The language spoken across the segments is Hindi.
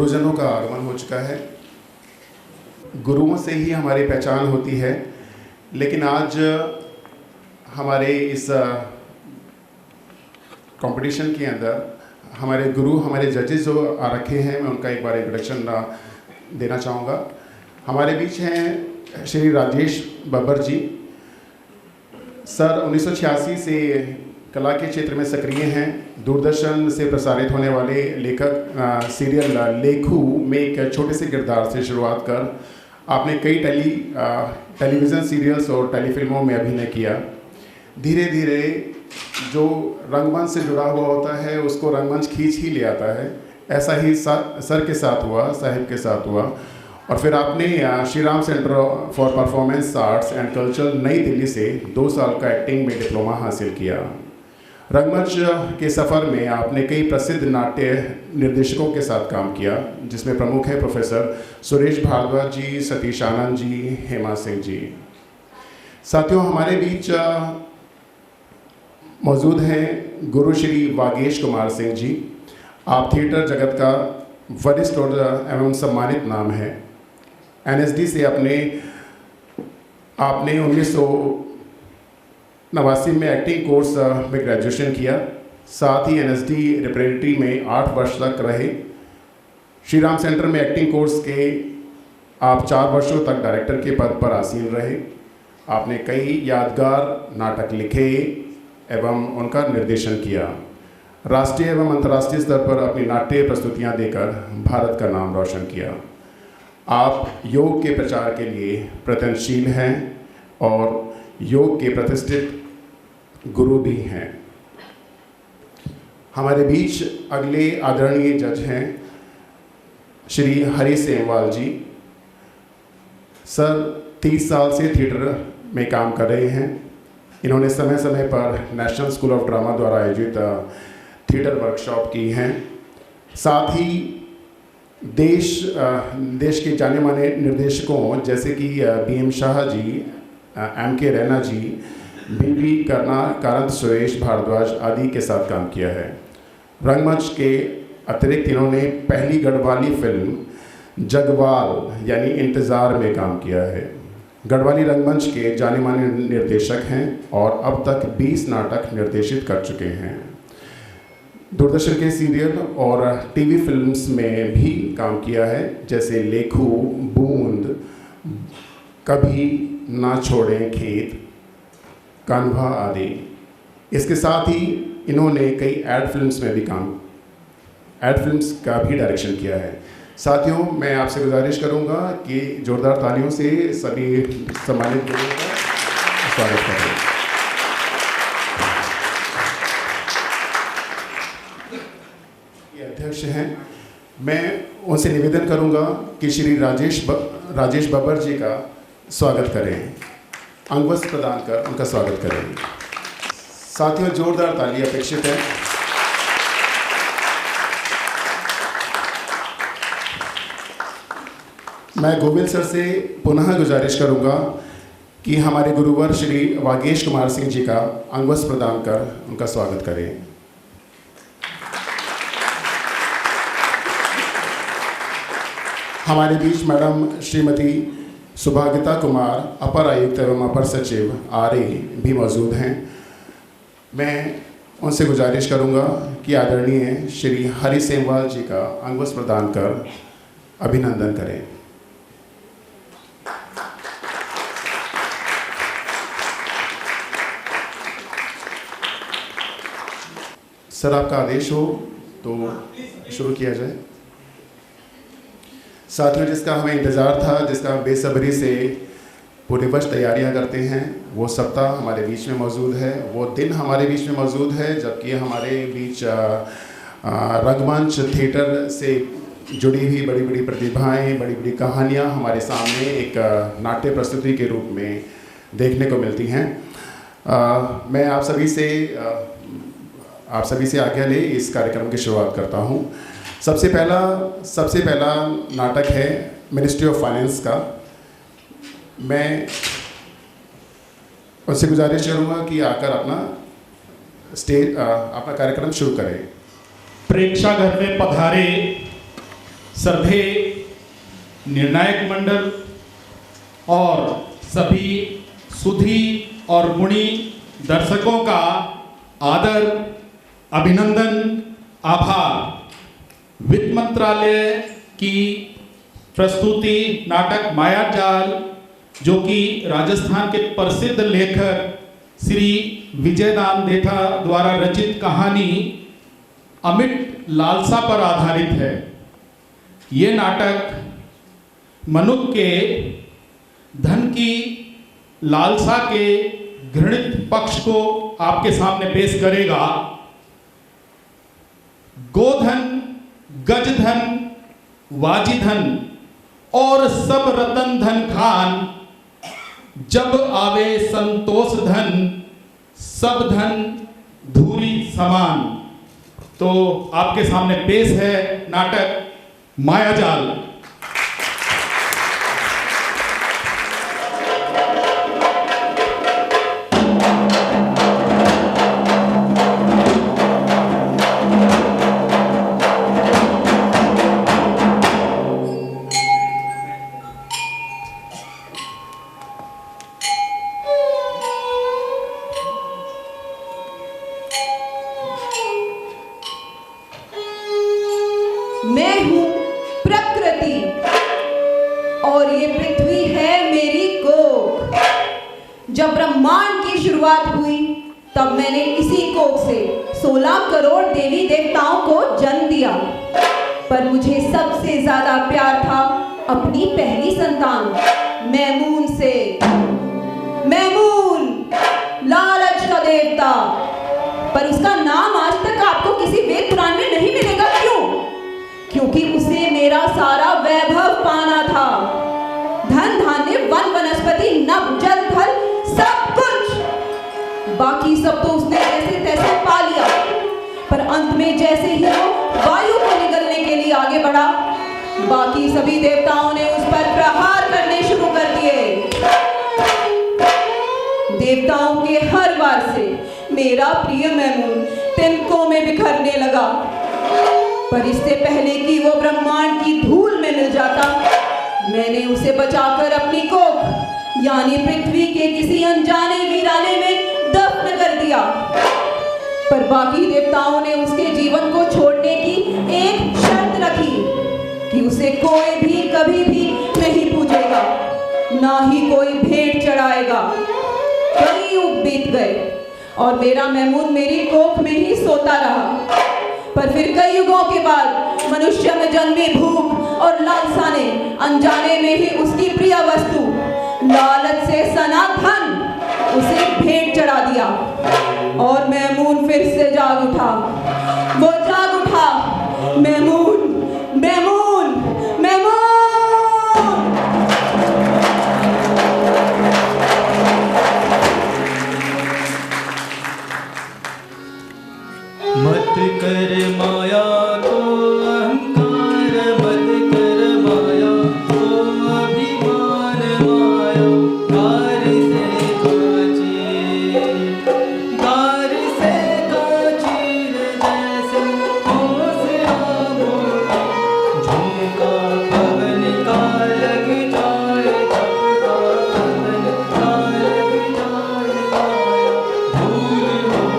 गुरुजनों का आगमन हो चुका है। गुरुओं से ही हमारी पहचान होती है, लेकिन आज हमारे इस कंपटीशन के अंदर हमारे गुरु, हमारे जजेस जो आ रखे हैं, मैं उनका एक बार इंट्रोडक्शन देना चाहूँगा। हमारे बीच हैं श्री राजेश बब्बर जी। सर 1986 से कला के क्षेत्र में सक्रिय हैं। दूरदर्शन से प्रसारित होने वाले लेखक सीरियल लेखू में एक छोटे से किरदार से शुरुआत कर आपने कई टेलीविज़न सीरियल्स और टेलीफिल्मों में अभिनय किया। धीरे धीरे जो रंगमंच से जुड़ा हुआ होता है उसको रंगमंच खींच ही ले आता है। ऐसा ही सर के साथ हुआ, साहिब के साथ हुआ, और फिर आपने Shri Ram centre for performance arts and culture नई दिल्ली से 2 साल का एक्टिंग में डिप्लोमा हासिल किया। रंगमंच के सफ़र में आपने कई प्रसिद्ध नाट्य निर्देशकों के साथ काम किया, जिसमें प्रमुख है प्रोफेसर सुरेश भारद्वाज जी, सतीश आनंद जी, हेमा सिंह जी। साथियों, हमारे बीच मौजूद हैं गुरु श्री वागेश कुमार सिंह जी। आप थिएटर जगत का वरिष्ठ और एवं सम्मानित नाम है। एनएसडी से आपने 1989 में एक्टिंग कोर्स में ग्रेजुएशन किया। साथ ही एनएसडी रिप्रेजेंटेटिव में 8 वर्ष तक रहे। श्री राम सेंटर में एक्टिंग कोर्स के आप 4 वर्षों तक डायरेक्टर के पद पर आसीन रहे। आपने कई यादगार नाटक लिखे एवं उनका निर्देशन किया। राष्ट्रीय एवं अंतर्राष्ट्रीय स्तर पर अपनी नाट्य प्रस्तुतियां देकर भारत का नाम रोशन किया। आप योग के प्रचार के लिए प्रयत्नशील हैं और योग के प्रतिष्ठित गुरु भी हैं। हमारे बीच अगले आदरणीय जज हैं श्री हरि सेमवाल जी। सर 30 साल से थिएटर में काम कर रहे हैं। इन्होंने समय समय पर नेशनल स्कूल ऑफ ड्रामा द्वारा आयोजित थिएटर वर्कशॉप की हैं। साथ ही देश के जाने माने निर्देशकों जैसे कि BM शाह जी, MK रैना जी, BB कारंत, सुरेश भारद्वाज आदि के साथ काम किया है। रंगमंच के अतिरिक्त इन्होंने पहली गढ़वाली फिल्म जगवाल यानी इंतज़ार में काम किया है। गढ़वाली रंगमंच के जाने माने निर्देशक हैं और अब तक 20 नाटक निर्देशित कर चुके हैं। दूरदर्शन के सीरियल और टीवी फिल्म्स में भी काम किया है, जैसे लेखू, बूंद, कभी ना छोड़ें खेत, कान्हा आदि। इसके साथ ही इन्होंने कई एड फिल्म्स का भी डायरेक्शन किया है। साथियों, मैं आपसे गुजारिश करूंगा कि जोरदार तालियों से सभी सम्मानित लोगों का स्वागत करें। ये अध्यक्ष हैं। मैं उनसे निवेदन करूंगा कि श्री राजेश बब्बर जी का स्वागत करें, अंगवस्त्र प्रदान कर उनका स्वागत करें। साथियों, जोरदार ताली अपेक्षित है। मैं गोविंद सर से पुनः गुजारिश करूंगा कि हमारे गुरुवर श्री वागेश कुमार सिंह जी का अंगवस्त्र प्रदान कर उनका स्वागत करें। हमारे बीच मैडम श्रीमती सुभागिता कुमार, अपर आयुक्त एवं अपर सचिव RA भी मौजूद हैं। मैं उनसे गुजारिश करूंगा कि आदरणीय श्री हरि सेमवाल जी का अंगवस्त्र प्रदान कर अभिनंदन करें। सर, आपका आदेश हो तो शुरू किया जाए। साथियों, जिसका हमें इंतज़ार था, जिसका बेसब्री से पूरे वर्ष तैयारियां करते हैं, वो सप्ताह हमारे बीच में मौजूद है, वो दिन हमारे बीच में मौजूद है, जबकि हमारे बीच रंगमंच थिएटर से जुड़ी हुई बड़ी बड़ी प्रतिभाएं, बड़ी बड़ी कहानियां हमारे सामने एक नाट्य प्रस्तुति के रूप में देखने को मिलती हैं। मैं आप सभी से आज्ञा ले इस कार्यक्रम की शुरुआत करता हूं। सबसे पहला नाटक है मिनिस्ट्री ऑफ फाइनेंस का। मैं उनसे गुजारिश करूंगा कि आकर अपना कार्यक्रम शुरू करें। प्रेक्षागृह में पधारे श्रद्धेय निर्णायक मंडल और सभी सुधी और गुणी दर्शकों का आदर, अभिनंदन, आभार। वित्त मंत्रालय की प्रस्तुति नाटक मायाजाल, जो कि राजस्थान के प्रसिद्ध लेखक श्री विजयदान देथा द्वारा रचित कहानी अमिट लालसा पर आधारित है। ये नाटक मनुष्य के धन की लालसा के घृणित पक्ष को आपके सामने पेश करेगा। गोधन, गजधन, वाजिधन और सब रतन धन खान, जब आवे संतोष धन, सब धन धूरी समान। तो आपके सामने पेश है नाटक मायाजाल। मैं हूँ प्रकृति और ये पृथ्वी है मेरी कोख। जब ब्रह्मांड की शुरुआत हुई तब मैंने इसी कोख से 16 करोड़ देवी देवताओं को जन्म दिया। पर मुझे सबसे ज्यादा प्यार था अपनी पहली संतान मैमून से। मैमून, लालच का देवता। पर उसका नाम आज तक आपको किसी वेद पुराण में नहीं मिलेगा। क्यों? क्योंकि उसे मेरा सारा वैभव पाना था। धन धान्य, वन वनस्पति, नभ जल थल, सब कुछ। बाकी सब तो उसने जैसे तैसे पा लिया। पर अंत में जैसे ही वो वायु को निगलने के लिए आगे बढ़ा, बाकी सभी देवताओं ने उस पर प्रहार करने शुरू कर दिए। देवताओं के हर वार से मेरा प्रिय मैमून तिनकों में बिखरने लगा। पर इससे पहले कि वो ब्रह्मांड की धूल में मिल जाता, मैंने उसे बचाकर अपनी कोख यानी पृथ्वी के किसी अनजाने वीराने में दफन कर दिया। पर बाकी देवताओं ने उसके जीवन को छोड़ने की एक शर्त रखी कि उसे कोई भी कभी भी नहीं पूजेगा, ना ही कोई भेंट चढ़ाएगा। कई युग बीत गए और मेरा मैमून मेरी कोख में ही सोता रहा। पर फिर कई युगों के बाद मनुष्य में जन्मी भूख और लालसा ने अनजाने में ही उसकी प्रिय वस्तु लालच से सना धन उसे भेंट चढ़ा दिया। और मैमून फिर से जाग उठा। वो जाग उठा। मैमून, मैमून, मैमून। मत कर माया को अहंकार, मत कर माया को अभिमान। माया गार से काचिर, गार से काचिर जैसे हौसला मोटा। झोंका पवन का लग जाए, झोंका पवन का लग जाए। माया धूल हो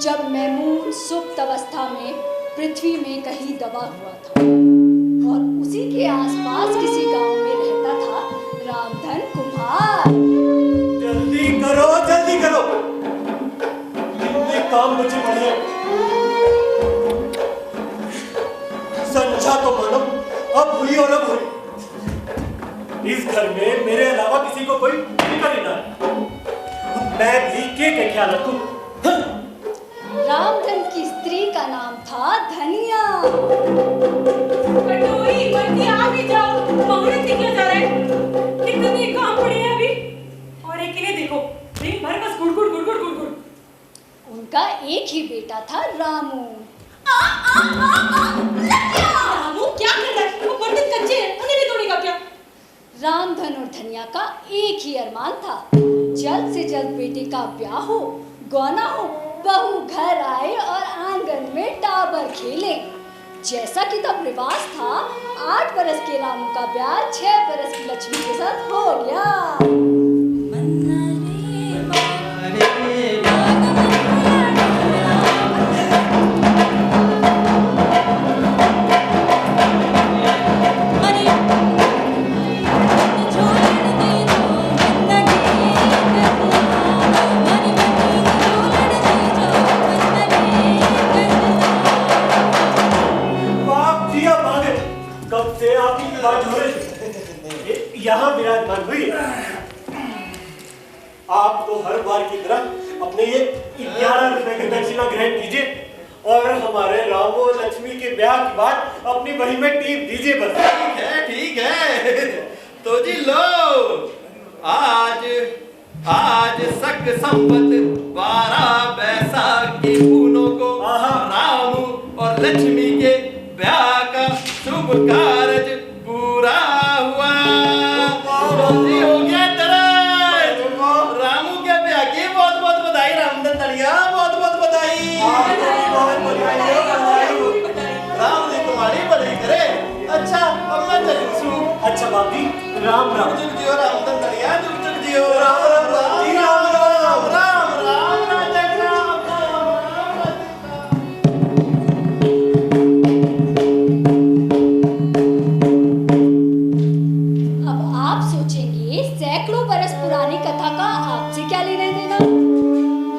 जब मैमून सुप्त अवस्था में पृथ्वी में कहीं दबा हुआ था और उसी के आसपास किसी गांव में रहता था रामधन कुम्हार। जल्दी करो, जल्दी करो, इतने काम मुझे पड़े। संख्या तो मानो अब हुई और अब हुई। इस घर में मेरे अलावा किसी को कोई फिक्र नहीं है। मैं भी के ख्याल रखूं। रामधन की स्त्री का नाम था धनिया। कटोरी बंदी आ भी जाओ, पहुंचे क्यों जा रहे? कितने काम पड़े हैं अभी। और एक देखो दिन भर का स्कूल उनका एक ही बेटा था रामू। रामू क्या कर रहा है? वो बर्तन कच्चे हैं, उन्हें भी तोड़ेगा क्या? रामधन और धनिया का एक ही अरमान था, जल्द से जल्द बेटे का ब्याह हो, गौना हो, बहू घर आए और आंगन में टाबर खेले। जैसा कि तब रिवाज था, 8 बरस के रामू का ब्याह 6 बरस की लक्ष्मी के साथ हो गया। कब से आपकी बात हो रही यहाँ विराजमान हुई। आप तो हर बार की तरह अपने ये 11 रुपए की दक्षिणा ग्रहण कीजिए और हमारे राम और लक्ष्मी के ब्याह के बाद अपनी बही में टीप दीजिए बस। ठीक है तो जी लो, आज सक संपत 12 बैसाख की फूलों को राम और लक्ष्मी के ब्याह का शुभ कारज पूरा हुआ। जी हो गया तेरा रामू के ब्याह की बहुत बहुत बधाई। रामधन धनिया बहुत बहुत बधाई। राम जी तुम्हारी बधाई करे। अच्छा अब मैं चलूं। अच्छा बाप जी, राम राम। जुग जियो रामधन धनिया, जुग जुग जियो। राम राम राम जी, राम राम राम राम राजा राम। सैकड़ों बरस पुरानी कथा का आपसे क्या लेना देना?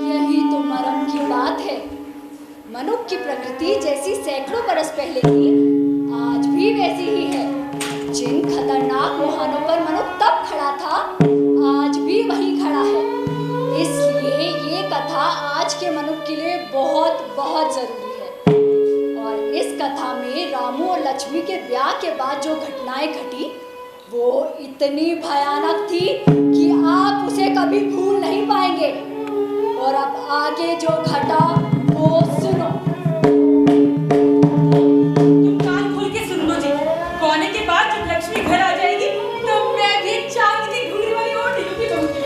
यही तो मरम की बात है। मनुष्य की प्रकृति जैसी सैकड़ों बरस पहले थी, आज भी वैसी ही है। जिन खतरनाक मुहानों पर मनुष्य तब खड़ा था, आज भी वहीं खड़ा है। इसलिए ये कथा आज के मनुष्य के लिए बहुत बहुत जरूरी है। और इस कथा में रामू और लक्ष्मी के ब्याह के बाद जो घटनाएं घटी, वो इतनी भयानक थी कि आप उसे कभी भूल नहीं पाएंगे। और अब आगे जो घटा वो सुनो। तुम कान खोल के सुन लो जी। गौने के बाद जब लक्ष्मी घर आ जाएगी तो मैं भी चांदी की घुंघरू वाली ओढ़नी कहूंगी।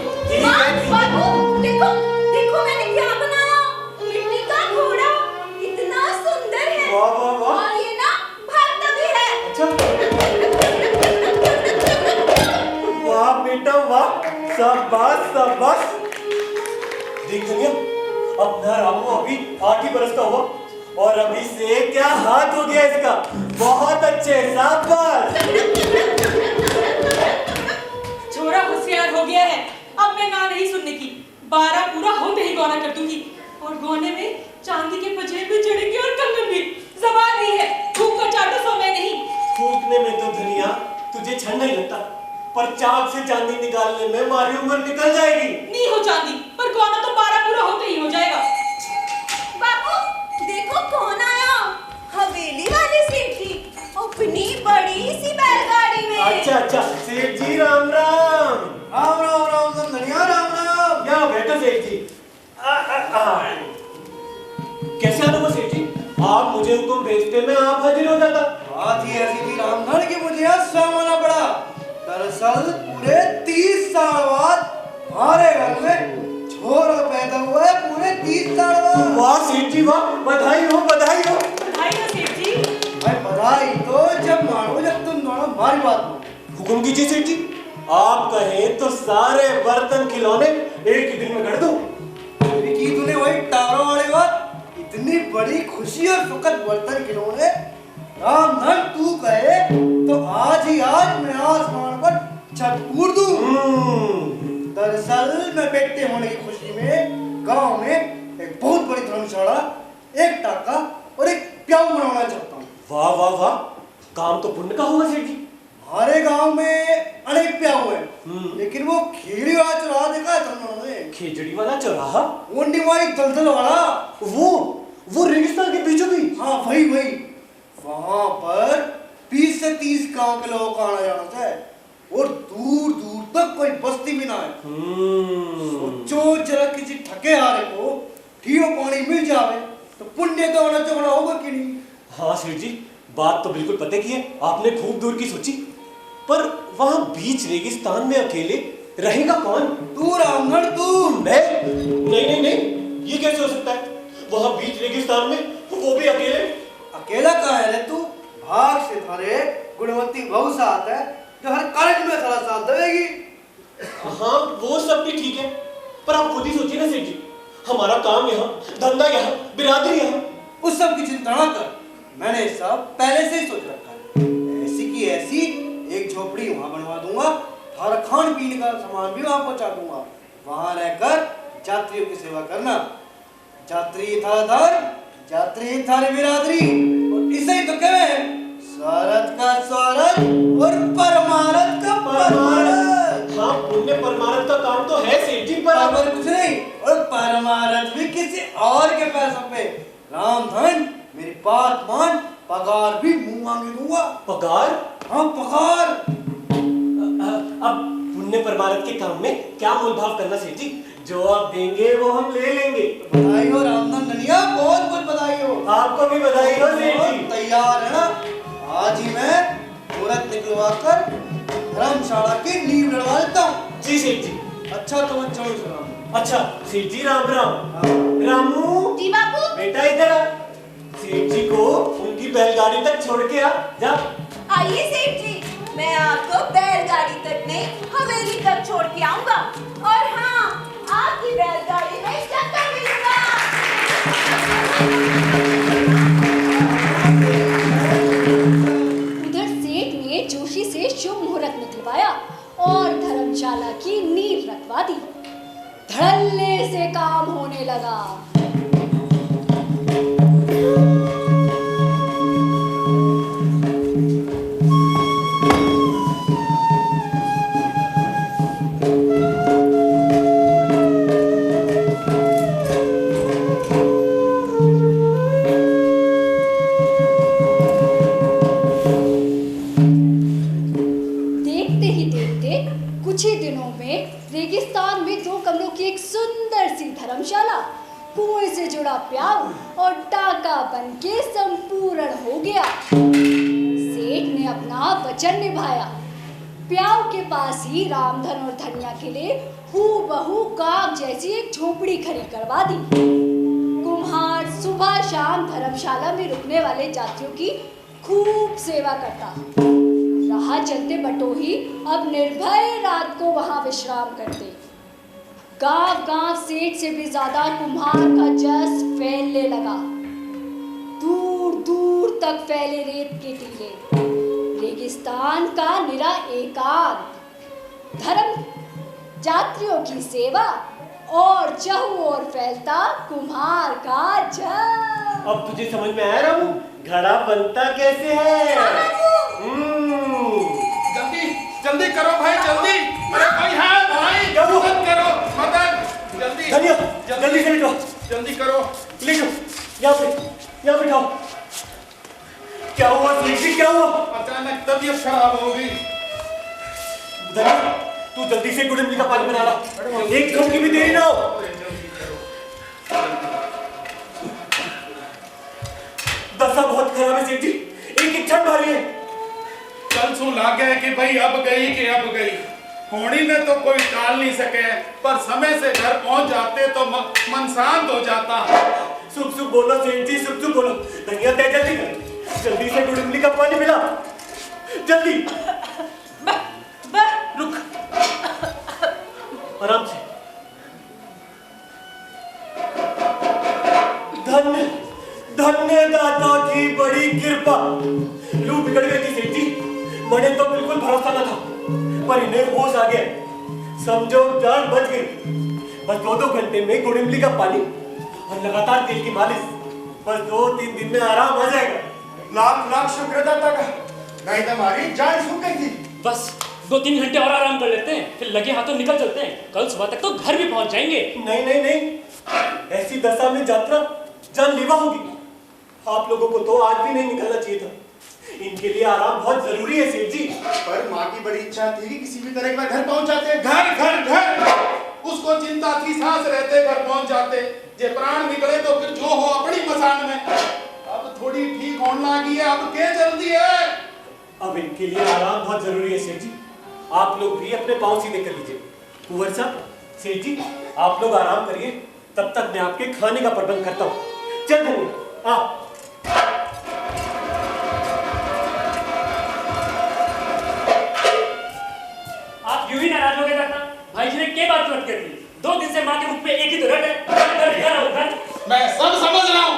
बाबू देखो देखो मैंने क्या बनाया। मिट्टी का घोड़ा इतना सुंदर है। वाह वाह वाह। और ये ना भागता भी है। अच्छा वाह बेटा वाह, शाबाश शाबाश। देख दुनिया, अपना रामू अभी 8 ही बरस का हुआ और अभी से क्या हाथ हो गया इसका। बहुत अच्छे, शाबाश। छोरा होशियार हो गया है। अब मैं ना नहीं सुनने की। 12 पूरा होते ही गौना कर दूंगी। और गौने में चांदी के पजेब भी चढ़ेंगे और कंगन भी। जबान नहीं है, फूंक कर चाटो सो मैं नहीं। फूकने में तो दुनिया तुझे छन नहीं लगता, पर चाक से चांदी निकालने में हमारी उम्र निकल जाएगी। नहीं हो चांदी, पर गौना तो 12 पूरा होते ही हो जाएगा। बाबू देखो कौन आया। हवेली वाली सेठ जी अपनी बड़ी सी बैलगाड़ी में। अच्छा अच्छा सेठ जी राम राम। राम राम राम धनिया राम राम। क्या बैठो सेठ जी। कैसे आना हुआ सेठ जी? आप मुझे हुक्म भेजते में आप हाजिर हो जाता। बात ही ऐसी थी रामधन की मुझे आज सामना पड़ा। दरअसल पूरे 30 साल बाद हमारे घर में छोरा पैदा हुआ है। पूरे 30 साल बाद। वाह सेठ जी वाह, बधाई हो बधाई हो। बधाई हो सेठ जी। भाई बधाई तो जब मानो जब तुम दोनों हमारी बात मानो। हुक्म कीजिए सेठ जी। आप कहें तो सारे बर्तन खिलौने एक ही दिन में कर दूं। की तूने वही टारों वाली बात। इतनी बड़ी खुशी और फकत बर्तन खिलौने रामधन तू कहे तो आज ही आज मैं आसमान पर छत कूद दूं। दरअसल मैं बेटे होने की खुशी में गांव में एक बहुत बड़ी धर्मशाला, एक टाका और एक प्याऊ बनाना चाहता हूँ। वाह वाह वाह, काम तो पुण्य का हुआ सेठ जी। हमारे गांव में अनेक प्याऊ हैं, लेकिन वो खीरी वाला चौराहा देखा है तुमने? खिचड़ी वाला चौराहा? वो निवाई दलदल वाला, वो रेगिस्तान के बीचों बीच। हाँ वही वही। वहां पर 20 से 30 गांव के लोगों का आना जाना है और दूर दूर तक कोई बस्ती भी ना है। सोचो जरा किसी ठगे हारे को ठीक पानी मिल जावे तो पुण्य तो होना चौड़ा होगा कि नहीं। हाँ सेठ जी, बात तो बिल्कुल पते की है, आपने खूब दूर की सोची। पर वहां बीच रेगिस्तान में अकेले रहेगा कौन? तू रामगढ़ तू। मैं? नहीं, ये कैसे हो सकता है? वहां बीच रेगिस्तान में, वो भी अकेले? अकेला कहाँ है रे तू? भाग से थारे गुणवंती बहु साथ है जो हर कार्य में सारा साथ देगी। हाँ वो सब भी ठीक है, पर आप खुद ही सोचिए ना सेठ जी, हमारा काम यहाँ, धंधा यहाँ, बिरादरी यहाँ। उस सब की चिंता ना कर, मैंने सब पहले से ही सोच रखा है। ऐसी की ऐसी एक झोपड़ी वहां बनवा दूंगा, हर खान पीने का सामान भी वहां पहुंचा दूंगा। वहां रहकर यात्रियों की सेवा करना। यात्री था धर्म, यात्री थारी बिरादरी, और इसे ही तो कहे स्वार्थ का स्वार्थ और परमार्थ का परमार्थ। हाँ, पुण्य परमार्थ का काम तो है सेठ जी, पर कुछ नहीं, और परमार्थ भी किसी और के पैसों पे। रामधन मेरी बात मान, पगार भी मुंह मांगे दूंगा। पगार? हाँ पगार। अब पुण्य परमार्थ के काम में क्या मोलभाव करना सेठ जी, जो आप देंगे वो हम ले लेंगे। बधाई हो रामधन धनिया, बहुत बहुत बधाई हो। आपको भी बधाई हो सेठ जी। तैयार है ना? आज ही मैं मुहूर्त निकलवा कर धर्मशाला की नींव डलवा देता हूँ। जी सेठ जी। अच्छा तो मैं चलूं सलाम। अच्छा सेठ जी, राम राम। रामू जी बापू। बेटा इधर आ, सेठ जी को उनकी बैलगाड़ी तक छोड़ के आ जा। आइए सेठ जी, मैं आपको बैलगाड़ी तक नहीं हवेली तक छोड़ के आऊंगा, और हाँ आपकी बैलगाड़ी में चक्कर मिलूंगा। उधर सेठ ने जोशी से शुभ मुहूर्त निकलवाया और धर्मशाला की नींव रखवा दी। धड़ल्ले से काम होने लगा। देखते ही देखते कुछ ही दिनों में रेगिस्तान में 2 कमरों की एक सुंदर सी धर्मशाला, कुएं से जुड़ा प्याऊ और टाका बन के संपूर्ण हो गया। सेठ ने अपना वचन निभाया। प्याऊ के पास ही रामधन और धनिया के लिए हूबहू गांव जैसी एक झोपड़ी खड़ी करवा दी। कुम्हार सुबह शाम धर्मशाला में रुकने वाले यात्रियों की खूब सेवा करता। राह चलते बटोही अब निर्भय रात को वहां विश्राम करते। गांव-गांव सेठ से भी ज्यादा कुम्हार का जस फैलने लगा। दूर-दूर तक फैले रेत के टीले, रेगिस्तान का निरा एकांत, धर्म यात्रियों की सेवा और चहु ओर फैलता कुम्हार का जस। अब तुझे समझ में आया रामू, घड़ा बनता कैसे है? जल्दी जल्दी करो भाई, जल्दी। अरे भाई, हाँ भाई, मदद करो, मदद, जल्दी धनिया, जल्दी से लेटो, जल्दी करो। लेटो, यहाँ बैठाओ। क्या हुआ सेठ जी, क्या हुआ? अचानक तबीयत खराब हो गई। धनिया, तू जल्दी से गुड़ इमली का पानी बना ला, एक घंटे की भी देरी ना हो। दशा बहुत खराब है सेठ जी, एक क्षण भारी है। कल सू लागे है कि भाई अब गई कि अब गई, होनी ने तो कोई टाल नहीं सके, पर समय से घर पहुंच जाते तो मन शांत हो जाता। सुख सुख बोलो सेठ जी, सुख सुख बोलो। धनिया तय जल्दी कर, जल्दी से गुड़ इमली का पानी पिला, जल्दी। रुक, आराम से। धन्य धन्य दाता की बड़ी कृपा। लू बिगड़ गई थी सेठ जी, मने तो बिल्कुल भरोसा न था, पर इन्हें होश आ गया। समझो जान बच गई। बस 2-2 घंटे में गुड़ इमली का पानी और लगातार तेल की मालिश, बस 2-3 दिन में आराम आ जाएगा। लाख लाख शुक्र दाता का, नहीं तो हमारी जान सूख गई थी। बस 2-3 घंटे और आराम कर लेते हैं, फिर लगे हाथों निकल चलते हैं। कल सुबह तक तो घर भी पहुंच जाएंगे। नहीं, ऐसी दशा में यात्रा जानलेवा होगी। आप लोगों को तो आज भी नहीं निकलना चाहिए था। इनके लिए आराम बहुत जरूरी है सेठ जी। पर माँ की बड़ी इच्छा थी कि किसी भी तरह एक बार घर पहुंच जाते। घर, उसको चिंता थी, सांस रहते घर पहुंच जाते। जे प्राण निकले तो फिर जो हो अपनी मसान में। अब थोड़ी ठीक होने लगी है, अब क्या जल्दी है? अब इनके लिए आराम बहुत जरूरी है सेठ जी। आप लोग भी अपने पांव सीधे कर लीजिए। कुंवर साहब, सेठ जी आप लोग आराम करिए, तब तक मैं आपके खाने का प्रबंध करता हूँ। चल धनिया आ। आप यूं ही नाराज हो गए करना। भाई जी ने क्या बात करती थी? 2 दिन से माँ के मुख पे एक ही तो रट है। मैं सब समझ रहा हूँ,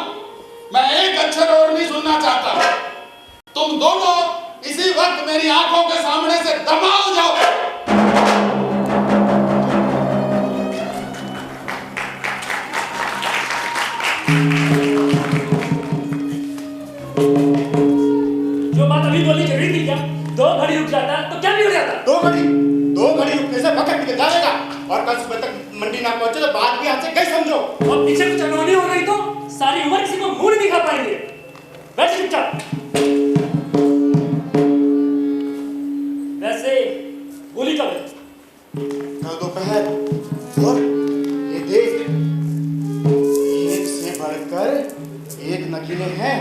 मैं एक अक्षर और नहीं सुनना चाहता। तुम दोनों इसी वक्त मेरी आंखों के सामने से दबा हो जाओ। जो बात अभी बोलनी जरूरी थी क्या? 2 घड़ी रुक जाता तो क्या भी हो जाता? 2 घड़ी रुकने से वक्त निकल जाएगा, और कल सुबह तक मंडी ना पहुंचे तो बात भी आपसे कहीं समझो। और पीछे कुछ अनहोनी हो गई तो सारी उम्र किसी को मुंह नहीं दिखा पाएंगे। बैठ चुपचाप। वैसे गोली कब है? कल दोपहर। और ये देख, एक से बढ़कर एक नगीने हैं।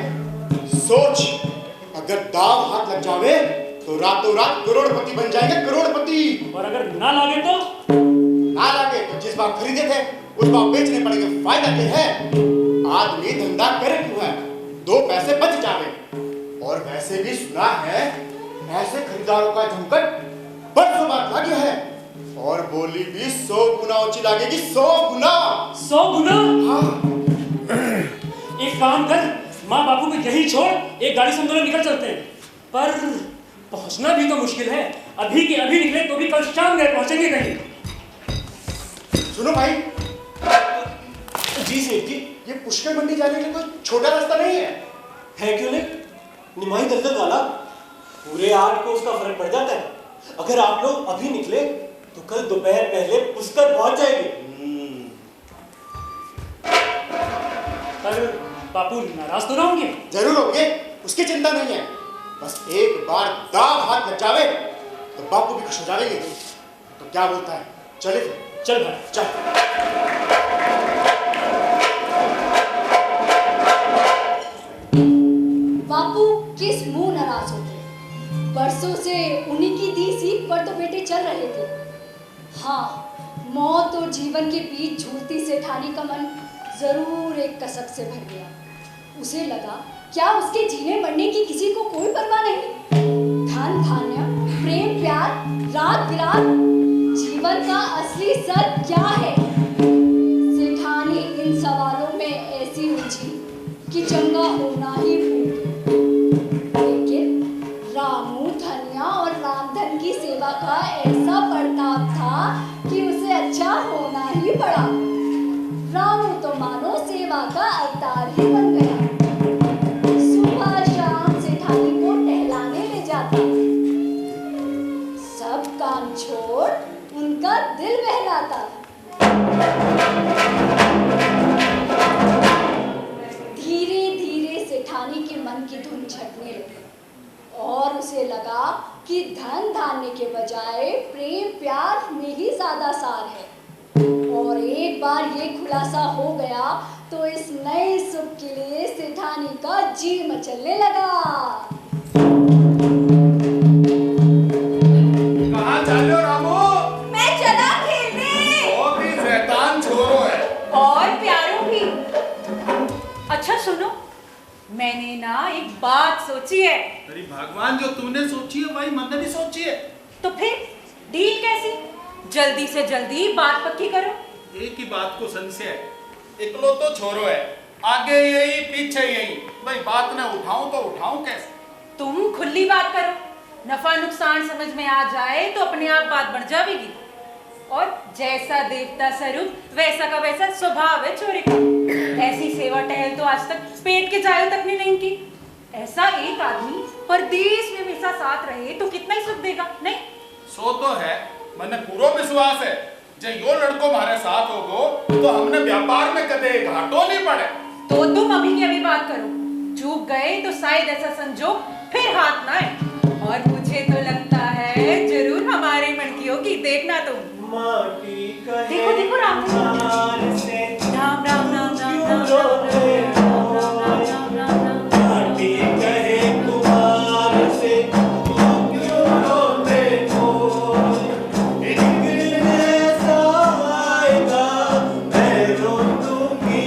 सोच, अगर दाव हाथ लग जावे तो रातों रात करोड़पति बन जाएंगे, करोड़पति। और अगर ना लागे तो? ना लागे तो जिस बात खरीदे थे उस बात बेचने पड़ेंगे। फायदा क्या है? आदमी धंधा करे क्यों है? 2 पैसे बच जावे। और वैसे भी सुना है ऐसे खरीदारों का झंकट बरसों बाद लगे है, और बोली भी 100 गुना ऊंची लगेगी। 100 गुना। 100 गुना? हाँ। एक काम कर, माँ बापू को यही छोड़, एक गाड़ी से हम दोनों निकल चलते हैं। पर पहुंचना भी तो मुश्किल है। अभी के अभी निकले तो भी कल शाम गए पहुंचेंगे कहीं। सुनो भाई। जी सेठ जी, ये पुष्कर मंडी जाने के कोई छोटा रास्ता नहीं है। है क्यों नहीं? निमाही दलदल वाला पूरे 8 को उसका फर्क पड़ जाता है। अगर आप लोग अभी निकले तो कल दोपहर पहले पुष्कर पहुंच जाएंगे। पर बापू नाराज तो ना होंगे? जरूर होंगे, उसकी चिंता नहीं है। बस एक बार दाव हाथ लग जावे तो बापू भी खुश हो जाएंगे। तो क्या बोलता है, चले फिर? चल भाई चल। बापू किस मुंह नाराज होते? बरसों से उन्हीं की दी सीख पर तो बेटे चल रहे थे। हाँ, मौत और जीवन के बीच झूलती सेठानी का मन जरूर एक कसक से भर गया। उसे लगा क्या उसके जीने मरने की किसी को कोई परवाह नहीं? धन धान्य, प्रेम प्यार, रात बिरात, जीवन का असली सर क्या है? सेठानी इन सवालों में ऐसी उलझी कि चंगा होना ही भूल गई। लेकिन रामू, धनिया और रामधन की सेवा का ऐसा बर्ताव था कि उसे अच्छा होना ही पड़ा। रामू तो मानो सेवा का अवतार ही बन गया। सुबह शाम सेठानी को टहलाने ले जाता, सब काम छोड़ उनका दिल बहलाता। धीरे धीरे सेठानी के मन की धुन छटने लगी और उसे लगा कि धन धान्य के बजाय प्रेम प्यार में ही ज्यादा सार है। और एक बार ये खुलासा हो गया तो इस नए सुख के लिए सेठानी का जी मचलने लगा। कहाँ चलो रामू? मैं चला खेलने। वो भी शैतान छोरो है। और प्यारों भी। अच्छा सुनो, मैंने ना एक बात सोची है। अरे भगवान, जो तूने सोची है वही मैंने भी सोची है। तो फिर डील कैसी? जल्दी से जल्दी बात पक्की करो। एक ही बात को संशय है, इकलो तो छोरो है, आगे यही पीछे यही। भाई बात ना उठाऊं तो उठाऊं कैसे? तुम खुली बात करो, नफा नुकसान समझ में आ जाए तो अपने आप बात बढ़ जाएगी। और जैसा देवता स्वरूप वैसा का वैसा स्वभाव है छोरे का। ऐसी सेवा टहल तो आज तक पेट के जायल तक ने नहीं की। ऐसा एक आदमी परदेश में हमेशा साथ रहे तो कितना ही सुख देगा, नहीं? सो तो है, मैंने पूरा विश्वास है जे यो लड़को हमारे साथ होगो तो हमने व्यापार में कदे घाटो नहीं पड़े। तो तुम अभी की अभी बात करो, चूक गए तो शायद ऐसा संजोग फिर हाथ ना आए। और मुझे तो लगता है जरूर हमारे मन की होगी, देखना तुम। माटी कहे देखो देखो राम जान से राम राम राम रोने घाटी कहे कुमार से क्यों रोने हो। एक दिन ऐसा आएगा मैं रो दूंगी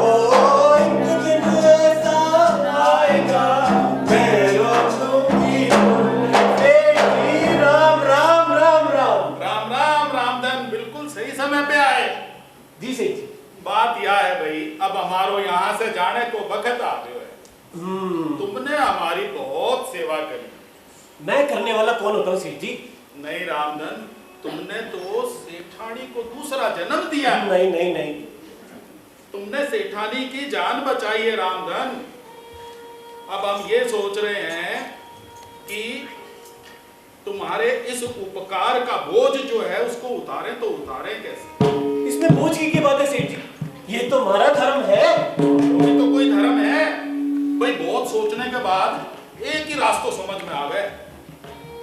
एक दिन ऐसा आएगा मैं रो दूंगी राम राम राम राम। राम राम रामधन, बिल्कुल सही समय पे आए। जी सेठ जी। बात यह है भाई, अब हमारो यहाँ से जाने को वक्त आ गयो है। तुमने हमारी बहुत सेवा करी। मैं करने वाला कौन होता हूँ सेठ जी? नहीं रामधन, तुमने तो सेठानी को दूसरा जन्म दिया। नहीं नहीं नहीं, तुमने सेठानी की जान बचाई है रामधन। अब हम ये सोच रहे हैं कि तुम्हारे इस उपकार का बोझ जो है उसको उतारें, तो उतारें कैसे? इसमें बोझ की क्या बात है सेठ जी? ये तो हमारा धर्म है। ये तो कोई धर्म है भाई। बहुत सोचने के बाद एक ही रास्ता समझ में आ गए।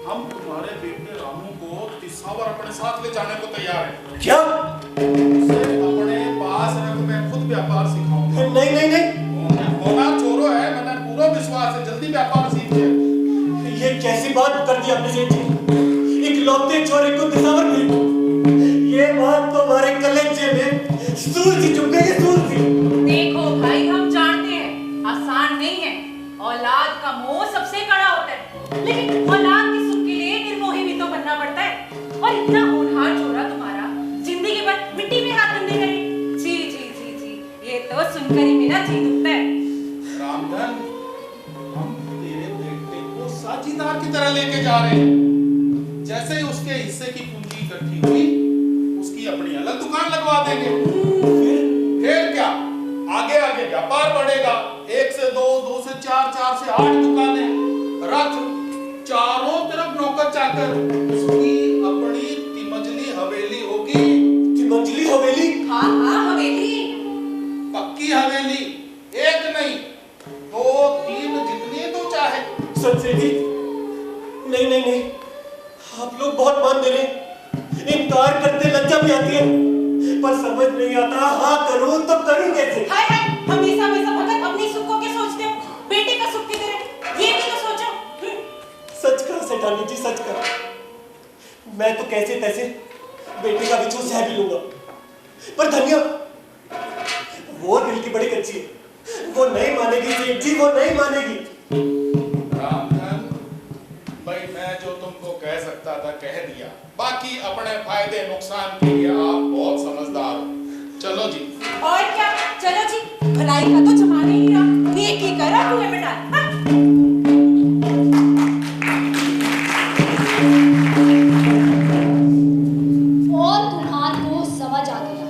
हम तुम्हारे बेटे रामू को तिसावर अपने साथ ले जाने को तैयार हैं। क्या? उसे अपने पास रख मैं खुद व्यापार सिखाऊंगा। नहीं नहीं नहीं, होना चोरो है, मैंने पूरा विश्वास है, जल्दी व्यापार सीख जाए। ये कैसी बात कर दी आपने सेठ जी? इकलौते छोरे को दिसावर मिली। ये बात तो हमारे कलेजे में सूल सी चुभ गई है, सूल सी। देखो भाई, हम जानते हैं आसान नहीं है। औलाद का मोह सबसे कड़ा होता है, लेकिन औलाद के सुख के लिए निर्मोही भी तो बनना पड़ता है। और इतना होनहार छोरा तुम्हारा जिंदगी भर मिट्टी में हाथ धंधे करे। जी जी जी जी, ये तो सुनकर ही मेरा जी दुखता है। रामधन, हम तेरे बेटे को साझीदार की तरह लेके जा रहे हैं। जैसे ही उसके हिस्से की पूंजी इकट्ठी हुई, उसकी अपनी अलग दुकान लगवा देंगे। फिर क्या, आगे आगे व्यापार बढ़ेगा। 1 से 2, 2 से 4, 4 से 8 दुकानें, रथ, चारों तरफ नौकर चाकर। उसकी अपनी तिमंजली हवेली होगी। तिमंजली हवेली? हाँ हाँ, हवेली, पक्की हवेली, एक नहीं 2, 3, जितनी तो चाहे। सच सेठ जी? नहीं नहीं नहीं, आप लोग बहुत मान दे रहे। इनकार करते लज्जा भी आती है, पर समझ नहीं आता हाँ करूं तो करूं कैसे। हाय हाय, हमेशा हमेशा भगत अपनी सुख को क्या सोचते हो? बेटे का सुख किधर है, ये भी तो सोचो। सच कहा सेठानी जी, सच कहा। मैं तो कैसे तैसे बेटे का बिछो सह भी लूंगा, पर धनिया वो दिल की बड़ी कच्ची है। वो नहीं मानेगी सेठ जी, वो नहीं मानेगी। रामधन भाई, मैं जो तुमको कह सकता था कह दिया। बाकी अपने फायदे नुकसान के लिए आप बहुत समझदार हो। चलो जी। और क्या, चलो जी, भलाई का तो जमाना ही नहीं रहा। ठीक ही करा कुएं में डाल। हाँ? और कुम्हार को समझ आ गया,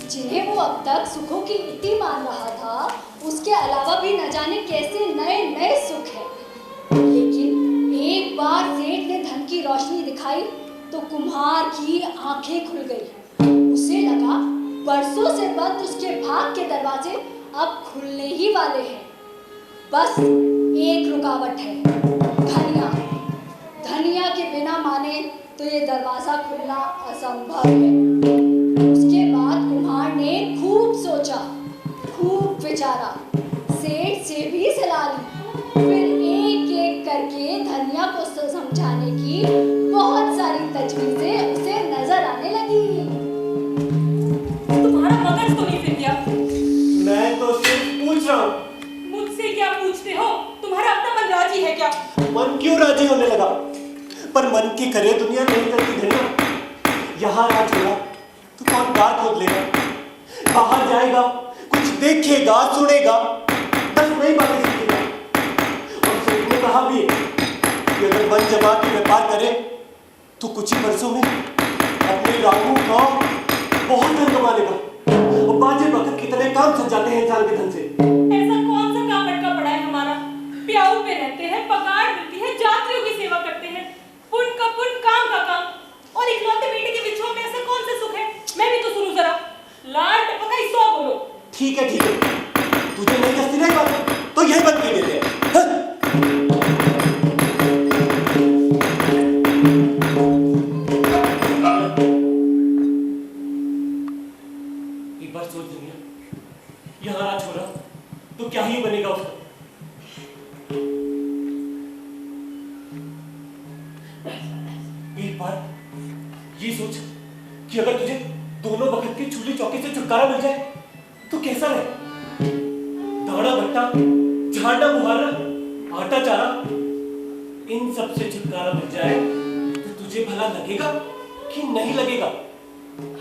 जिन्हें वो अब तक सुखों की इति मान रहा था, उसके अलावा भी न जाने कैसे नए नए सुख है। लेकिन एक बार सेठ ने धन की रोशनी दिखाई तो कुम्हार की आंखें खुल गई। उसे लगा बरसों से बंद उसके भाग के दरवाजे अब खुलने ही वाले हैं। बस एक रुकावट है, धनिया। धनिया के बिना माने तो ये दरवाजा खुलना असंभव है। उसके बाद कुम्हार ने खूब सोचा, खूब विचारा, सेठ से भी सलाह ली। फिर एक एक करके धनिया को समझाने की बहुत सारी तजवीजें उसे नजर आने लगी। तुम्हारा मगज तो नहीं फिर गया? मैं तो सिर्फ पूछ रहा हूँ। मुझसे क्या पूछते हो? तुम्हारा अपना मन राजी है क्या? मन क्यों राजी होने लगा? पर मन की करे दुनिया नहीं करती धनिया। यहाँ राज होगा तो कौन बात खोद लेगा? बाहर जाएगा, कुछ देखेगा, सुनेगा, 10 नई बातें सीखेगा। और सेठ ने कहा भी है कि अगर बन जमा के व्यापार करे तो कुछ ही वर्षों में अपने रामू का बहुत धन कमा लेगा। और बाजे वक्त कितने काम सज जाते हैं इंसान के धन से। ऐसा कौन सा काम अटका पड़ा है हमारा? प्याऊ पे रहते हैं, पगार मिलती है, जातियों की सेवा करते हैं, पुण्य का पुण्य, काम का काम। और इकलौते बेटे के बिछुआ में ऐसा कौन सा सुख है? मैं भी तो सुनूं जरा। लाल टपका 100 बोलो। ठीक है ठीक है, तुझे नहीं जस्ती नहीं बात तो यही बात कह देते हैं। एक बार सोच दुनिया, कि अगर तुझे दोनों वक्त की चूल्हे चौके से छुटकारा मिल जाए तो कैसा रहे? दाना भट्टा, झाड़ना बुहारना, आटा चारा, इन सब से छुटकारा मिल जाए तो तुझे भला लगेगा कि नहीं लगेगा?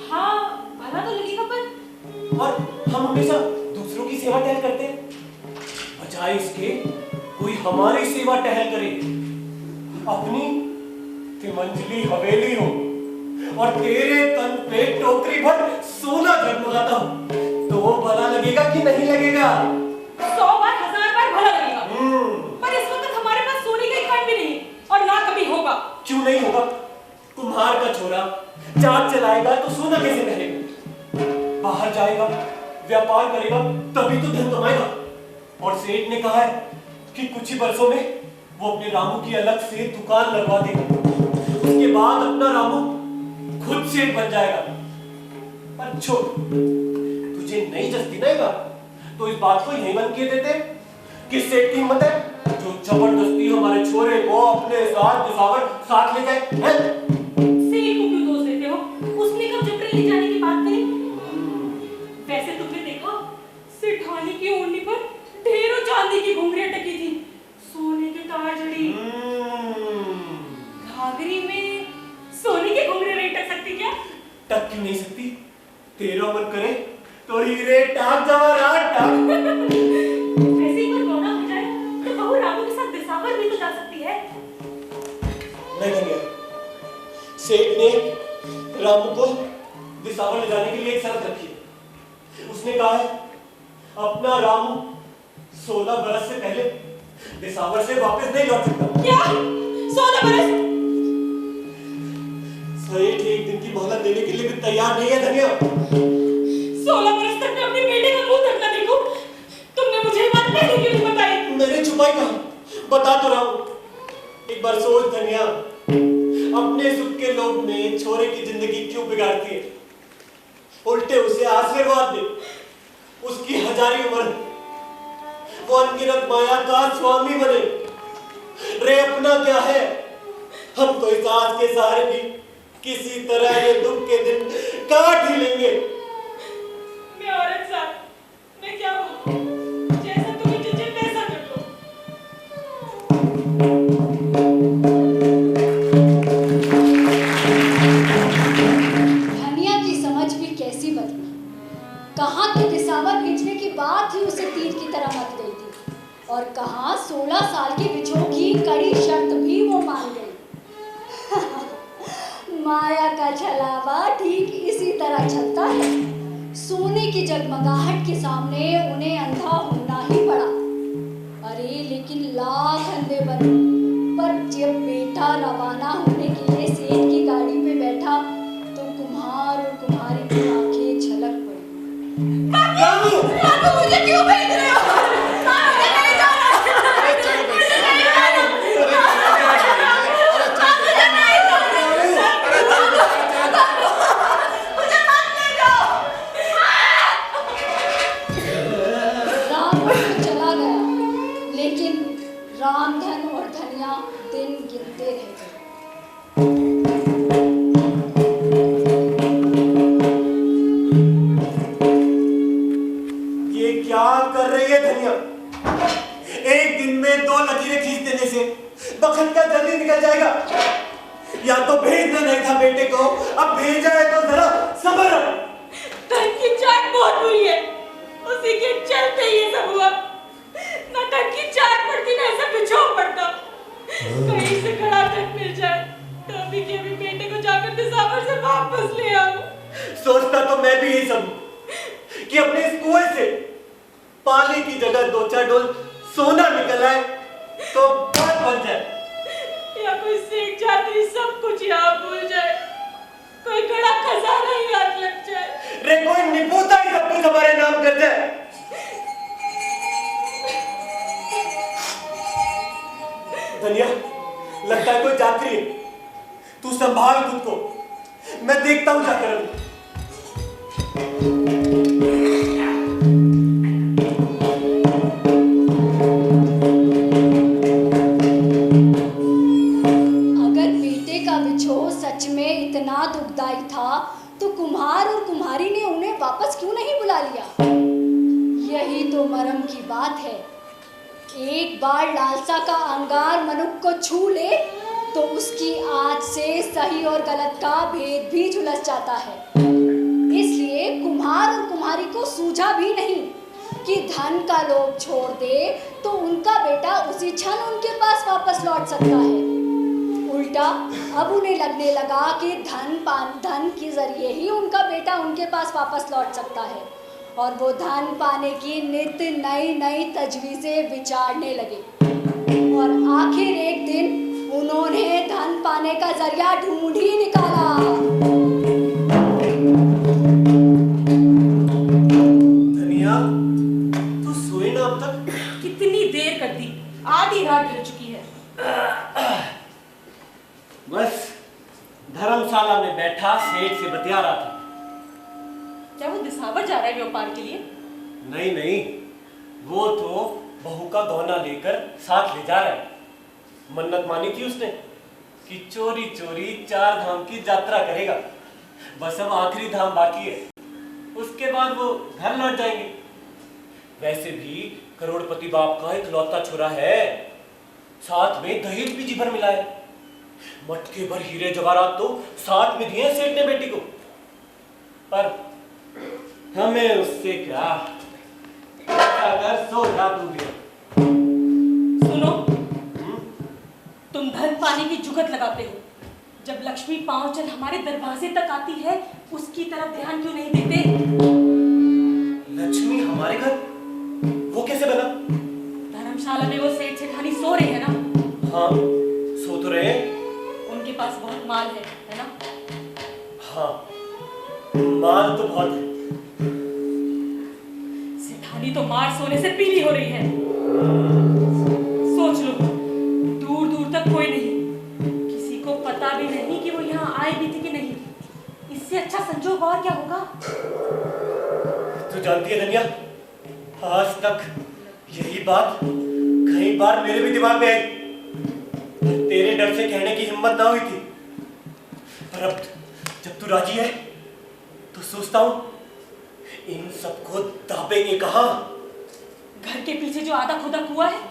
हाँ, भला तो लगेगा, पर और हम हमेशा दूसरों की सेवा टहल करते हैं, बजाय इसके कोई हमारी सेवा टहल करे। अपनी तिमंजली हवेली हो और तेरे तन पे टोकरी भर सोना जगमगाता हो तो वो भला लगेगा कि नहीं लगेगा? 100 बार 1000 बार भला लगेगा। पर इस वक्त हमारे पास सोने का एक कण भी नहीं और ना कभी होगा। क्यों नहीं होगा? कुम्हार का छोरा चाट चलाएगा तो सोना कैसे पहनेगा? बाहर जाएगा, व्यापार करेगा तभी तो धन कमाएगा। और सेठ ने कहा है कि कुछ ही वर्षों में वो अपने रामू की अलग से दुकान लगवा देगा। उसके बाद अपना रामू खुद सेठ बन जाएगा। पर छोड़, तुझे नहीं जस्ती नहीं तो इस बात को यही बंद किए देते कि सेठ की हिम्मत है जो जबरदस्ती हमारे छोरे को अपने साथ दिसावर साथ ले जाए। सेठ को क्यों दोष देते हो? उसने कब जबरन ले जाने की बात करी? वैसे तुमने देखा सेठानी की ओढ़नी पर ढेरों चांदी की घुंघरियां टकी थी, सोने के तार जड़ी। घाघरी में सोने की घुंघरियां नहीं टक सकती क्या? टक क्यों नहीं सकती? तेरा मन करे तो हीरे टाक जवाहरात टाक। वैसे एक बार गौना हो जाए तो बहू रामू के साथ दिसावर भी तो जा सकती है। नहीं धनिया, सेठ ने रामू को दिसावर ले जाने के लिए एक शर्त रखी है। उसने कहा है अपना रामू 16 बरस से पहले दिसावर से वापस नहीं लौट सकता। क्या? 16 बरस? सेठ एक दिन की मोहलत देने के लिए भी तैयार नहीं है धनिया। 16 बरस तक मैं अपने बेटे का मुंह तक ना देखूं। तुमने मुझे ये बात पहले क्यों नहीं बताई? मैंने छुपाई कहा? बता तो रहा हूं। एक बार सोच धनिया, अपने सुख के लोभ में छोरे की जिंदगी क्यों बिगाड़ती है? उल्टे उसे आशीर्वाद दे, उसकी हजारी उम्र, वो अनगिनत माया का स्वामी बने। रे अपना क्या है, हम तो इस आज के सहारे भी किसी तरह ये दुख के दिन काट ही लेंगे। मैं औरत साहब, मैं क्या बोलूं? जैसा तुम्हें जचे वैसा कर लो। धनिया की समझ भी कैसी बदली। कहाँ तो दिसावर भेजने की बात ही उसे तीर की तरह मत गई थी और कहाँ 16 साल के बिछोह की कड़ी शर्त भी वो मान गई। माया का छलावा ठीक इसी तरह चलता है। सोने की जगमगाहट के सामने उन्हें अंधा होना ही पड़ा। अरे लेकिन लाख अंधे बने, पर जब बेटा रवाना होने के लिए सेठ की गाड़ी पे बैठा तो कुम्हार और कुम्हारी की आंखें झलक पड़ी। आपको मुझे क्यों भेज रहे हो? मुझे नहीं जाना। रामधन और धनिया दिन गिनते रह गए। ये क्या कर रही है धनिया? एक दिन में 2 लकीरें खींच देने से बखत का जल्दी निकल जाएगा। या तो भेजना नहीं था बेटे को, अब भेजा है तो जरा सब्र। धन की चाट बहुत बुरी है, उसी के चलते ये सब हुआ। ना धन की चाट पड़ती ना ऐसा बिछोह पड़ता। कहीं से खड़ा धन मिल जाए तो अभी के अभी बेटे को जाकर दिसावर से वापस ले आऊं। सोचता तो मैं भी यही सब कि अपने इस कुएं से पानी की जगह 2-4 डोल सोना निकल आए तो बात बन जाए। या कोई सीख जाती सब कुछ यहाँ भूल जाए, कोई बड़ा खजाना ही हाथ लग जाए। रे कोई निपुता ही सब कुछ हमारे नाम कर जाए। धनिया, लगता है कोई जाती है। तू संभाल खुद को, मैं देखता हूँ जाकर अभी। अगर बेटे का बिछोह सच में इतना दुखदाई था तो कुम्हार और कुम्हारी ने उन्हें वापस क्यों नहीं बुला लिया? यही तो मरम की बात है। एक बार लालसा का अंगार मनुष्य को छू ले तो उसकी आँच से सही और गलत का भेद भी झुलस जाता है। इसलिए कुम्हार और कुम्हारी को सूझा भी नहीं कि धन का लोभ छोड़ दे तो उनका बेटा उसी क्षण उनके पास वापस लौट सकता है। उल्टा अब उन्हें लगने लगा कि धन के जरिए ही उनका बेटा उनके पास वापस लौट सकता है, और वो धन पाने की नित्य नई नई तजवीज़ें विचारने लगे। और आखिर एक दिन उन्होंने धन पाने का जरिया ढूंढ ही निकाला। धनिया, तू सोई ना अब तक? कितनी देर कर दी, आधी रात ढल चुकी है। बस धर्मशाला में बैठा सेठ से बतिया रहा था। क्या वो दिसावर जा रहा है व्यापार के लिए? नहीं नहीं, वो तो बहू का गहना लेकर साथ ले जा रहा है। मन्नत मानी थी उसने कि चोरी चोरी 4 धाम की यात्रा करेगा। बस अब आखिरी धाम बाकी है, उसके बाद वो घर लौट जाएंगे। वैसे भी करोड़पति बाप का इकलौता छुरा है, साथ में दहेज भी जी भर मिला है। मटके भर हीरे जवाहरात तो साथ में दिए सेठ ने बेटी को। पर हमें उससे क्या, अगर सो जा तू भी। सुनो, तुम धन पाने की जुगत लगाते हो, जब लक्ष्मी पांव चल हमारे दरवाजे तक आती है उसकी तरफ ध्यान क्यों नहीं देते? लक्ष्मी हमारे घर? वो कैसे बना? धर्मशाला में वो सेठ सेठानी सो रहे हैं ना? हाँ, सो तो रहे। उनके पास बहुत माल है ना? हाँ, माल तो बहुत है। सेठानी तो मार सोने से पीली हो रही है। सोच लो, दूर दूर तक कोई नहीं, किसी को पता भी नहीं कि वो यहाँ आए भी थे कि नहीं। इससे अच्छा संजोग और क्या होगा? तू जानती है धनिया, आज तक यही बात कई बार मेरे भी दिमाग में आई, तेरे डर से कहने की हिम्मत ना हुई थी। पर अब जब तू राजी है तो सोचता हूं इन सबको दाबेंगे कहां? घर के पीछे जो आधा खुदा कुआं है,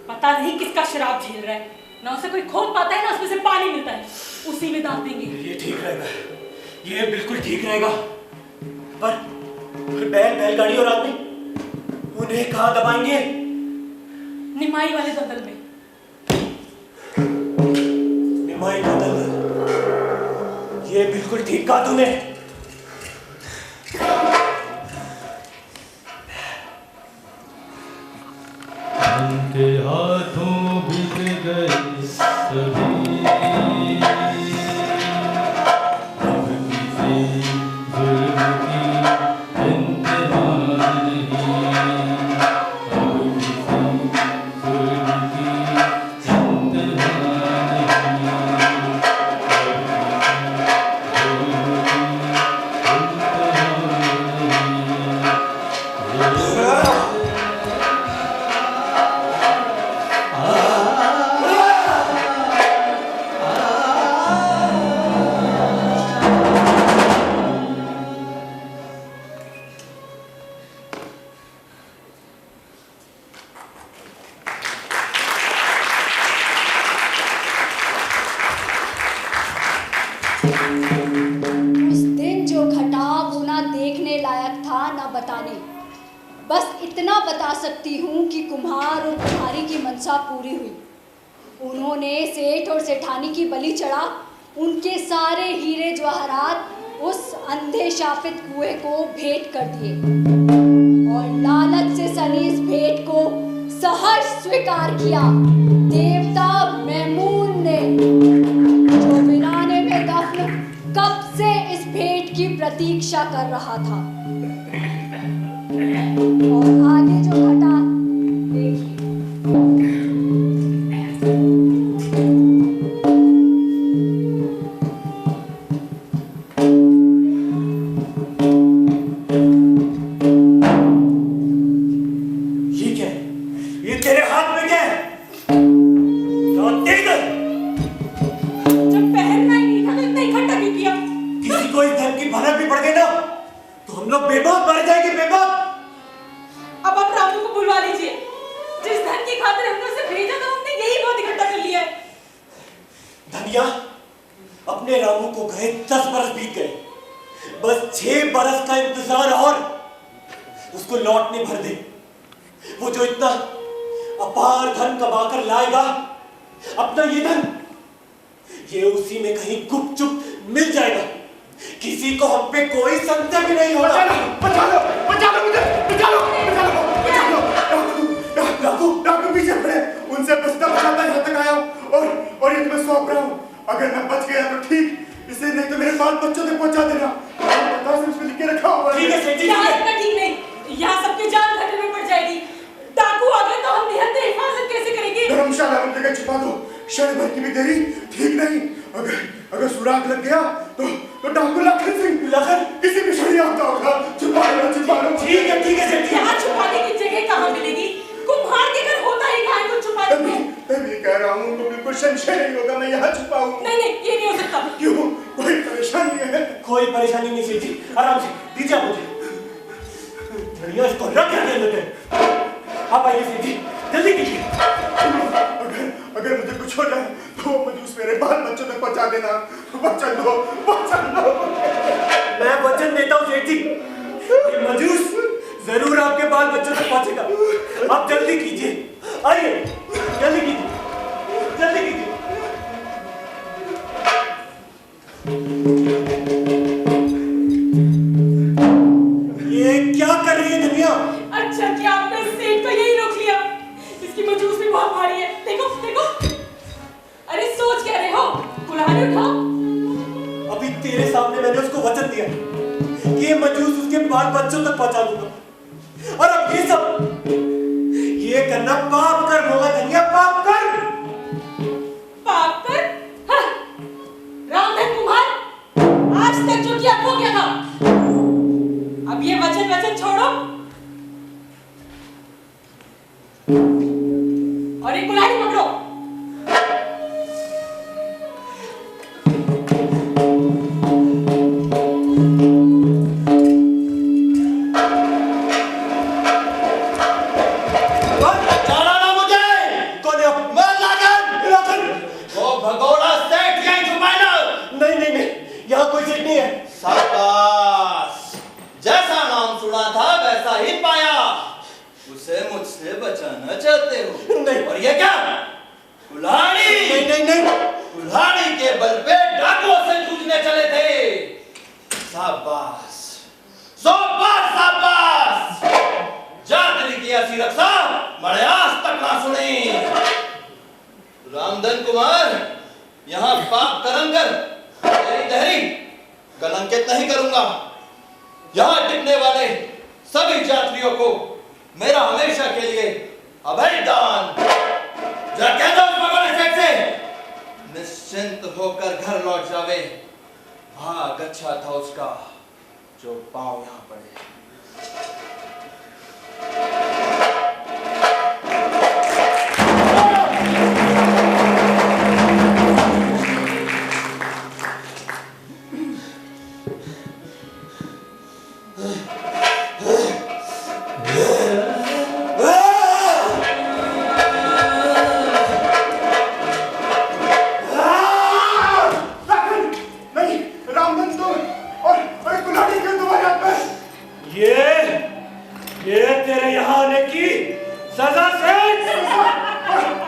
पता नहीं किसका शराब झेल रहा है, ना उसे कोई खोद पाता है ना उसमें से पानी मिलता है, उसी में दाब देंगे। ये ठीक रहेगा, ये बिल्कुल ठीक रहेगा। पर बैलगाड़ी और आदमी, उन्हें कहां दबाएंगे? निमाई वाले दलदल में। निमाई का दलदल, ये बिल्कुल ठीक कहा तूने। उनके हाथों बीत गए सभी, अब किसी जुल्म की इंतहा नहीं, अब किसी जुल्म की इंतहा उस दिन जो घटा वो ना देखने लायक था ना बताने। बस इतना बता सकती हूँ कि कुम्हार और कुम्हारी की मनसा पूरी हुई। उन्होंने सेठ और सेठानी की बलि चढ़ा उनके सारे हीरे जवाहरात उस अंधे शापित कुएं को भेंट कर दिए, और लालच से सनी इस भेंट को सहर्ष स्वीकार किया। देवता मैमून ने, जो वीराने में दफन कब से इस भेंट की प्रतीक्षा कर रहा था। और आगे जो घटा देखिए। ये क्या है? ये तेरे हाथ में क्या है? तो देख दे। जब पहनना ही नहीं था तो इतना इकट्ठा क्यों किया? किसी को इस धन की भनक भी पड़ गई धनिया, अपने रामू को गए 10 बरस बीत गए, बस 6 बरस का इंतजार और उसको लौटने भर दे। वो जो इतना अपार धन कमाकर लाएगा, अपना ये धन, ये उसी में कहीं गुपचुप मिल जाएगा। किसी को हम पे कोई संदेह भी नहीं होगा। बचा लो मुझे, बचा लो। डाकू पीछे पड़े, उनसे बचता बचाता यहाँ तक आया हूँ और ये तुम्हें सौंप रहा हूँ। अगर मैं बच गया तो ठीक, इसे नहीं तो मेरे बाल बच्चों तक पहुँचा देना। उसमें लिख के रखा हुआ है। ठीक है सेठ जी, ठीक नहीं, यहाँ सबकी जान खतरे में पड़ जाएगी। डाकू आ गए तो हम निहत्थे हिफाजत कैसे करेंगे? धर्मशाला में जगह छुपा दो, क्षण भर की भी देरी ठीक नहीं। अगर सुराग लग गया तो डाकू लखन किसी भी क्षण आता होगा। छुपा लो। ठीक है सेठ जी। यहाँ छुपाने की जगह कहाँ मिलेगी? कुम्हार के घर होता ही कहाँ है कुछ छुपाने को? मैं कह रहा हूँ तो बिल्कुल संशय नहीं होगा मैं यहाँ छुपाऊँ। नहीं, ये नहीं हो सकता। क्यों? कोई परेशानी है? कोई परेशानी नहीं सेठ जी, आराम से दीजिए मुझे। धनिया, इसको रख देते। आप आइए सेठ जी, जल्दी कीजिए। अगर मुझे कुछ हो जाए तो मजूस मेरे बाल बच्चों तक पहुंचा देना। वचन दो। मैं वचन देता हूँ सेठ जी, ये मजूस जरूर आपके बाल बच्चों तक पहुंचेगा। आप जल्दी कीजिए, आइए जल्दी कीजिए। ये क्या कर रही है धनिया? अच्छा क्या आपने सेठ को यही रोक लिया? इसकी मजूस भी बहुत भारी है। देखो। अरे सोच क्या रहे हो? कुल्हाड़ी उठाओ। अभी तेरे सामने मैंने उसको वचन दिया कि ये मजूस उसके बाल बच्चों तक पहुंचा दूंगा, और अब ये करना पाप कर्म होगा धनिया, पाप कर्म। हाँ। रामधन कुमार, आज तक जो किया वो क्या था? अब ये वचन छोड़ो और एक कुल्हाड़ी पकड़ो। मुझसे बचाना चाहते हो? नहीं। और ये क्या? कुल्हाड़ी? नहीं। कुल्हाड़ी के बल पे डाकुओं से जूझने चले थे। शाबाश। जातरी की ऐसी रक्षा मैंने आज तक ना सुनी। रामधन कुमार, यहाँ पाप कर्म कर तेरी दहरी कलंकित नहीं करूंगा। यहाँ टिकने वाले सभी यात्रियों को मेरा हमेशा के लिए अभय दान। जा कह दो उस भगवान सेठ से निश्चिंत होकर घर लौट जावे। भाग अच्छा था उसका जो पांव यहाँ पड़े। ये तेरे यहाँ आने की सजा से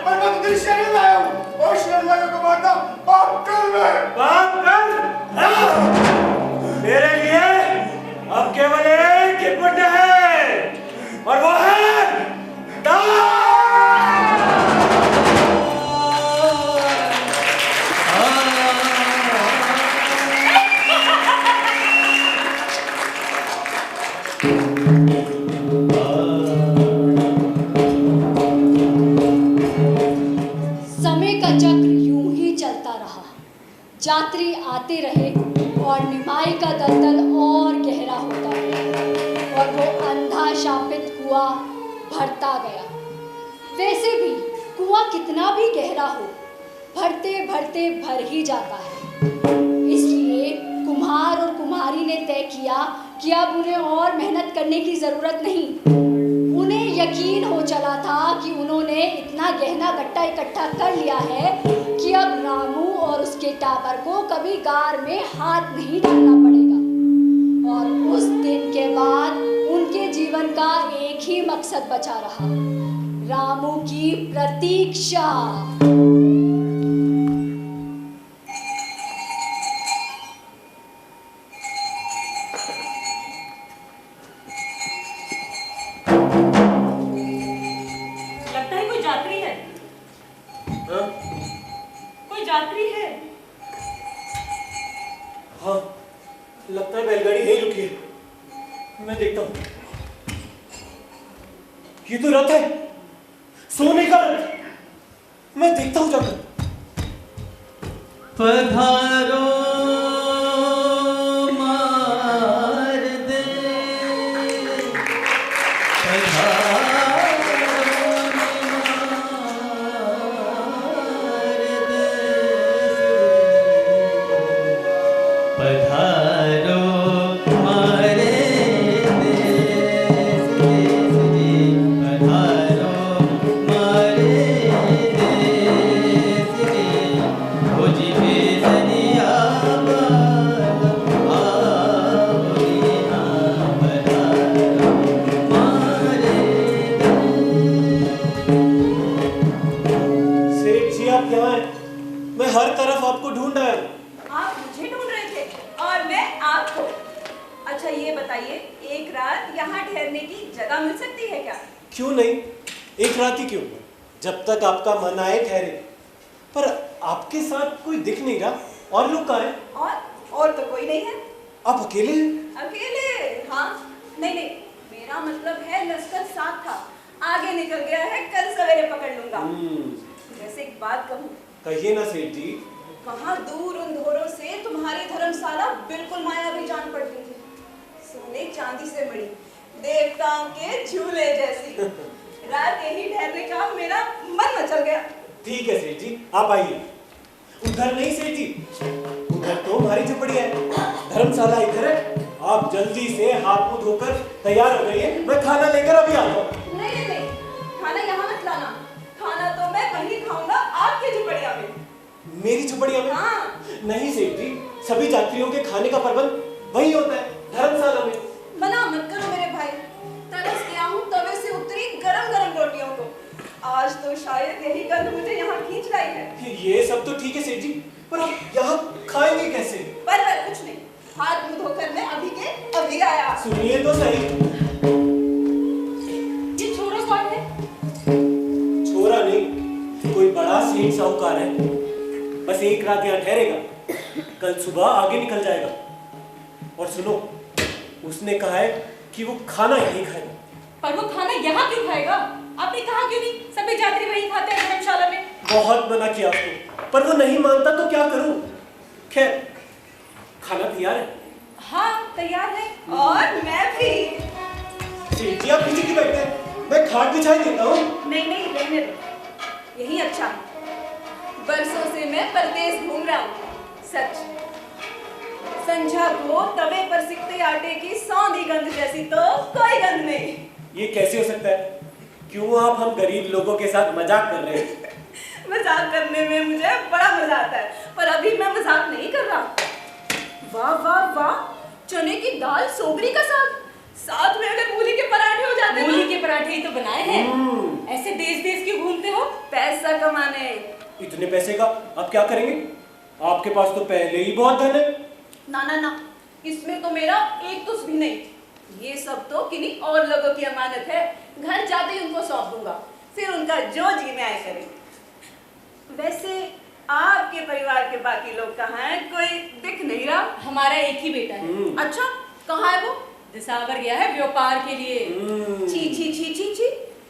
पर मैं तो शेर लाया हूँ और शेर लाया को मारना पाप कर्म है। पाप कर्म? मेरे लिए अब केवल एक ही पुण्य है और वो है दान। यात्री आते रहे और निमाई का दलदल और गहरा होता गया और वो अंधा शापित कुआं भरता गया। वैसे भी कुआं कितना भी गहरा हो, भरते भरते भर ही जाता है। इसलिए कुम्हार और कुम्हारी ने तय किया कि अब उन्हें और मेहनत करने की ज़रूरत नहीं। उन्हें यकीन हो चला था कि उन्होंने इतना गहना गट्टा इकट्ठा कर लिया है कि अब रामू और उसके उनके टाबर को कभी गार में हाथ नहीं डालना पड़ेगा। और उस दिन के बाद उनके जीवन का एक ही मकसद बचा रहा, रामू की प्रतीक्षा। लगता है कोई यात्री है। हाँ? कोई यात्री है। हाँ, लगता है बैलगाड़ी यहीं रुकी है। मैं देखता हूँ। ये तो रथ है, सोने का रथ। मैं देखता हूँ जाकर। पधारो मार दे, पधारो मार दे, पधारो मारे देश देश रे, पधारो मारे देश रे, खोज के सनिया सेठ जी आप यहाँ हैं? मैं हर तरफ आपको ढूंढ आया हूँ। आप मुझे ढूंढ रहे थे और मैं आपको। अच्छा ये बताइए, एक रात यहाँ ठहरने की जगह मिल सकती है क्या? क्यों नहीं, एक रात ही क्यों, जब तक आपका मन आए ठहरे। पर आपके साथ कोई दिख नहीं रहा, और लोग कहाँ हैं? और तो कोई नहीं है। आप अकेले हैं? अकेले? हाँ, नहीं, मेरा मतलब है लश्कर साथ था, आगे निकल गया है, कल सवेरे पकड़ लूंगा। वैसे एक बात कहूँ? कहिए ना सेठ जी। वहाँ दूर उन धोरों से तुम्हारी धर्मशाला बिल्कुल मायावी जान पड़ती थी, सोने चांदी से बड़ी, देवताओं के झूले जैसी। रात यही ठहरने का मेरा मन मचल गया। ठीक है सेठ जी, आप आइए। उधर नहीं सेठ जी, उधर तो हमारी झोपड़ी है, धर्मशाला इधर है। आप जल्दी से हाथ मुंह धोकर तैयार हो जाइए, मैं खाना लेकर अभी आता हूँ। नहीं, खाना यहाँ मत लाना, खाना तो मैं वहीं खाऊंगा आपकी झोपड़िया में। मेरी झोपड़िया में? हाँ। नहीं सेठ जी, सभी यात्रियों के खाने का प्रबंध वही होता है, धर्मशाला में। मना मत करो मेरे भाई, तरस गया हूँ तवे से उतरी गरम गरम रोटियों को। आज तो शायद यही गंध मुझे यहाँ खींच लाई है। ये सब तो ठीक है सेठ जी, पर आप यहाँ खाएंगे कैसे? पर कुछ नहीं, हाथ मुंह धोकर मैं अभी के अभी आया। सुनिए तो सही। ये छोरा कौन है? छोरा नहीं, कोई बड़ा सेठ साहूकार है। बस एक रात यहाँ ठहरेगा, कल सुबह आगे निकल जाएगा। और सुनो, उसने कहा है कि वो खाना यहीं खाएगा। पर वो खाना यहाँ क्यों खाएगा? आपने कहा क्यों नहीं? सभी यात्री वहीं खाते हैं धर्मशाला में। बहुत मना किया उसको, पर वो नहीं मानता तो क्या करूं? खैर, खाना तैयार है? हाँ तैयार है, और मैं भी। सेठ जी आप पीछे क्यों बैठे हैं? मैं खाट बिछाई देता हूँ। नहीं, रहने दो, यही अच्छा है। बरसों से मैं परदेश घूम रहा हूँ, सच। संझा को तवे पर सिकते आटे की सौंधी गंध जैसी तो कोई गंध नहीं। ये कैसे हो सकता है? क्यों आप हम गरीब लोगों के साथ मजाक कर रहे हैं? मजाक करने में मुझे बड़ा मजा आता है, पर अभी मैं मजाक नहीं कर रहा। वाह वाह वाह, चने की दाल, सोगरी का साग, साथ में अगर मूली के पराठे हो जाते। मूली के पराठे ही तो बनाए हैं। ऐसे देश देश क्यों घूमते हो? पैसा कमाने। इतने पैसे का आप क्या करेंगे? आपके पास तो पहले ही बहुत धन है। ना, इसमें तो मेरा एक तुस भी नहीं। ये सब तो किन्हीं और लोगों की अमानत है, घर जाते ही उनको सौंप दूंगा, फिर उनका जो जी में आए करें। वैसे आपके परिवार के बाकी लोग कहाँ हैं? कोई दिख नहीं रहा। हमारा एक ही बेटा है। अच्छा, कहाँ है वो? दिसावर गया है व्यापार के लिए। छी,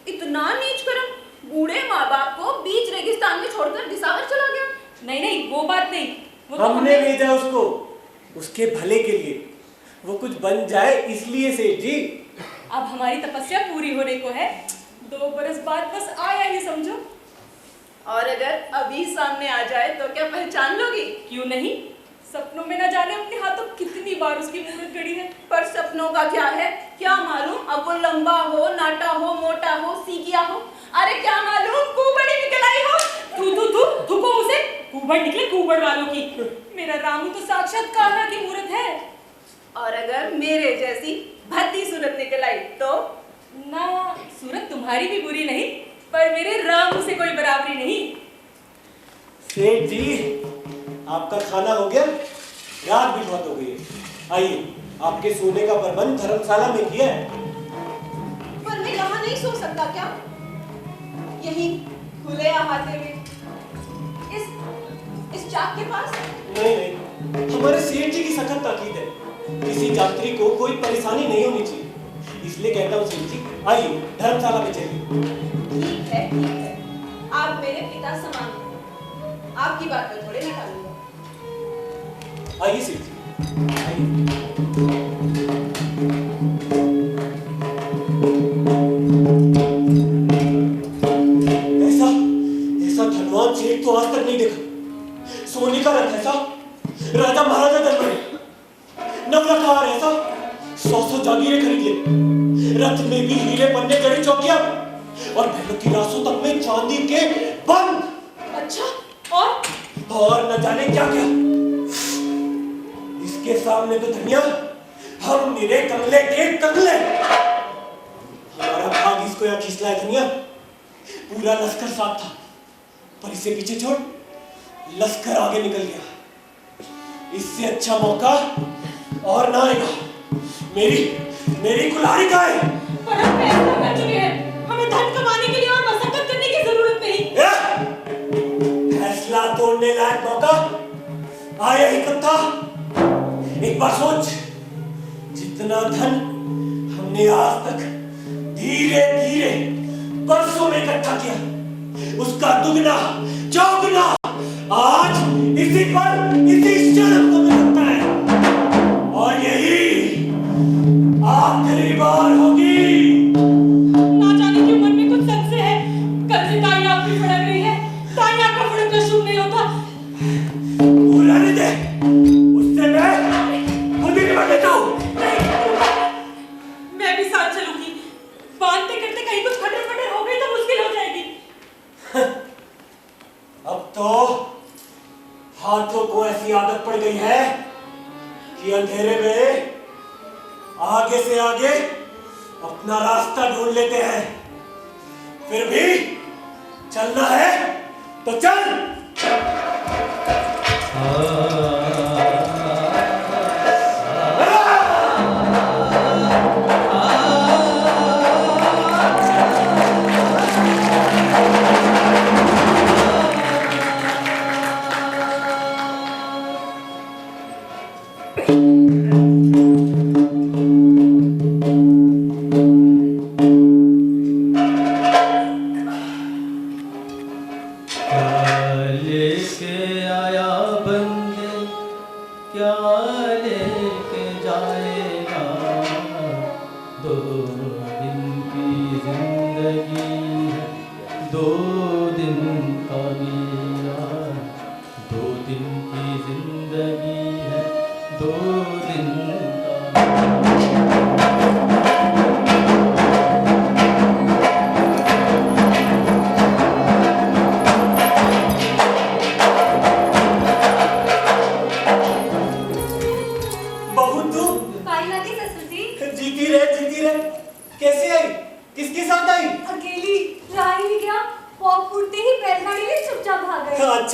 इतना नीच कर्म, बूढ़े माँ बाप को बीच रेगिस्तान में छोड़कर दिसावर चला गया। नहीं, वो बात नहीं, वो तो हमने भेजा उसको, उसके भले के लिए, वो कुछ बन जाए इसलिए सेठ जी। अब हमारी तपस्या पूरी होने को है, 2 बरस बाद बस आया ही समझो। और अगर अभी सामने आ जाए तो क्या पहचान लोगी? क्यों नहीं, सपनों में न जाने अपने हाथों कितनी बार उसकी मूर्त गड़ी है। पर सपनों का क्या है, क्या मालूम, अब वो लंबा हो, नाटा हो, मोटा हो, सीकिया हो, अरे क्या मालूम कुबड़ी निकल आई हो। थूको उसे, कुबड़ निकले कुबड़ वालों की। मेरा रामू तो साक्षात कान्हा की मूरत है। और अगर मेरे जैसी भद्दी सूरत निकल आई तो? ना, सूरत तुम्हारी भी बुरी नहीं, पर मेरे रामू से कोई बराबरी नहीं। सेठ जी, आपका खाना हो गया? रात भी बहुत हो गई है। आइए, आपके सोने का प्रबंध धर्मशाला में किया है। पर मैं यहाँ नहीं सो सकता क्या? यहीं खुले अहाते में, इस चाक के पास? नहीं नहीं, हमारे सेठ जी की सख्त ताकीद है, किसी यात्री को कोई परेशानी नहीं होनी चाहिए, इसलिए कहता हूँ सेठ जी, आइए धर्मशाला में चलिए। ठीक है, आप मेरे पिता समान हैं, आपकी बात पर थोड़े न टालूंगा। आइए सेठ जी, आइए। ऐसा धनवान सेठ तो आज तक नहीं देखा। सोने का रथ ऐसा, राजा महाराजा दरबार, नवरत्नहार ऐसा, 100 जागीरें खरीद ले, रथ में भी हीरे पन्ने जड़ी चौकियां और बैलों की रासों तक में चांदी के बंद। अच्छा, और न जाने क्या क्या। इसके सामने तो धनिया हम मेरे कंगले के कंगले। हमारा भाग इसको यहाँ खींच लाया धनिया। पूरा लश्कर साथ था, पर इसे पीछे छोड़ लश्कर आगे निकल गया। इससे अच्छा मौका और ना आएगा। मेरी कुल्हाड़ी का है। पर हम फैसला कर चुके हैं, हमें धन कमाने के लिए और मशक्कत करने की जरूरत नहीं। फैसला तोड़ने लायक मौका आया ही कब था? एक बार सोच, जितना धन हमने आज तक धीरे धीरे बरसों में इकट्ठा किया, उसका दुगना चौगुना आज इसी क्षण को मिल सकता है। और यही आखिरी बार होगी। ना जाने क्यों मन में कुछ संशय है। कल से ताई आप भी फड़क रही है। ताई आपका फड़कना शुभ नहीं होता। पूरा नहीं दे, उससे मैं खुद ही निपट लेता हूँ। मैं भी साथ चलूंगी। बांधते करते कहीं कुछ खटर-खटर हो गई तो मुश्किल हो जाएगी। अब तो हाथों को ऐसी आदत पड़ गई है कि अंधेरे में आगे से आगे अपना रास्ता ढूंढ लेते हैं। फिर भी चलना है तो चल।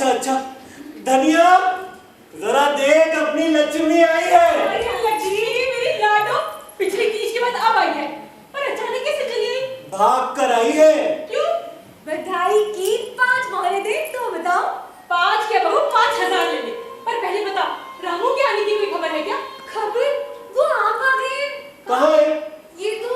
अच्छा, धनिया जरा देख, अपनी लक्ष्मी आई है। लक्ष्मी मेरी लाडो पिछली तीज के बाद अब आई है, पर अचानक कैसे चली आई? भाग कर आई है। क्यों? बधाई की 5 मोहरे दे तो बताओ। 5 क्या बहू 5000 ले ले, पर पहले बता रामू के आने की कोई खबर है क्या? खबर? वो आप आ गए। कहाँ है? ये तो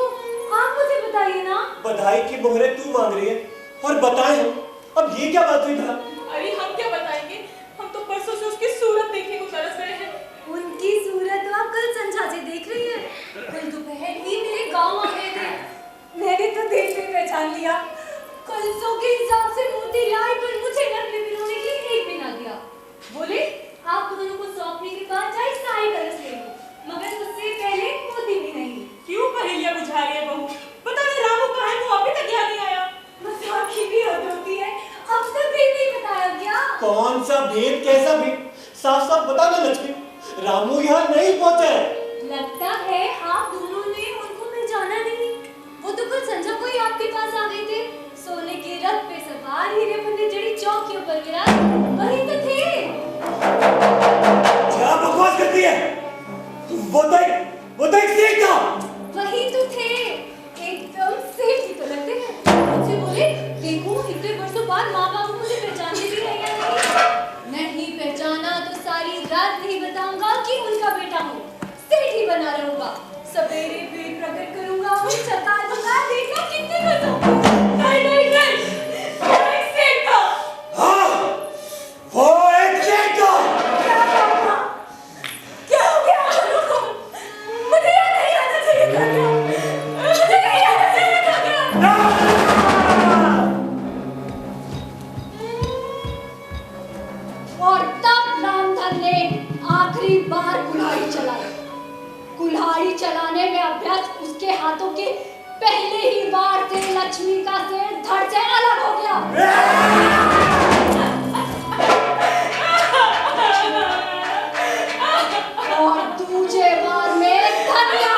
आप मुझे बताइए ना। बधाई की मोहरे तू मांग रही है और बताए हम। अब ये क्या बात हुई भला? अरे हम क्या बताएंगे, हम तो परसों से उसकी सूरत देखने को तरस रहे हैं। उनकी सूरत तो आप कल संझा से देख रही है। कल दोपहर ही मेरे गांव आ गए थे। मैंने तो देखते पहचान लिया। कल सौ के हिसाब से मोती लाई, पर मुझे नकली मिलने के लिए एक भी ना दिया। बोले आप दोनों को सौंपने के बाद चाहे साई बरस ले लो, मगर उससे पहले मोती भी नहीं। क्यों पहेलियां बुझा रही है बहू? पता नहीं रामू कहाँ है, वो अभी तक याद नहीं आया। मजाक की भी हद होती है, अब तक भी नहीं बताया क्या? कौन सा भेद, कैसा भेद? साफ साफ बता ना लक्ष्मी, रामू यहाँ नहीं पहुंचा है। लगता है आप दोनों ने उनको पहचाना नहीं। वो तो कल संजय को ही आपके पास आ गए थे। सोने के रथ पे सवार, हीरे बंधे जड़ी चौकियों पर विराज, वही तो थे। क्या बकवास करती है? वो तो एक सेठ था। वही तो थे, एकदम सेठ ही तो लगते हैं। मुझसे बोले, देखो इतने वर्षों बाद माँ बाप मुझे पहचानते भी है या नहीं। नहीं पहचाना तो सारी रात नहीं बताऊंगा कि उनका बेटा हूँ। सेठ ही बना रहूंगा, सवेरे पेट प्रकट करूंगा और चटा दूंगा, देखना कितने बसों। नहीं, वो एक सेठ था। हाँ, वो एक सेठ था। क्या हो गया? मुझे याद नहीं आना चाहिए था क्या? मुझे नहीं आना चाहिए था क्या? और तब रामधन ने आखिरी बार कुल्हाड़ी चलाई। कुल्हाड़ी चलाने में अभ्यास उसके हाथों के पहले ही बार से लक्ष्मी का सिर धड़ से अलग हो गया। और दूसरे बार में धनिया।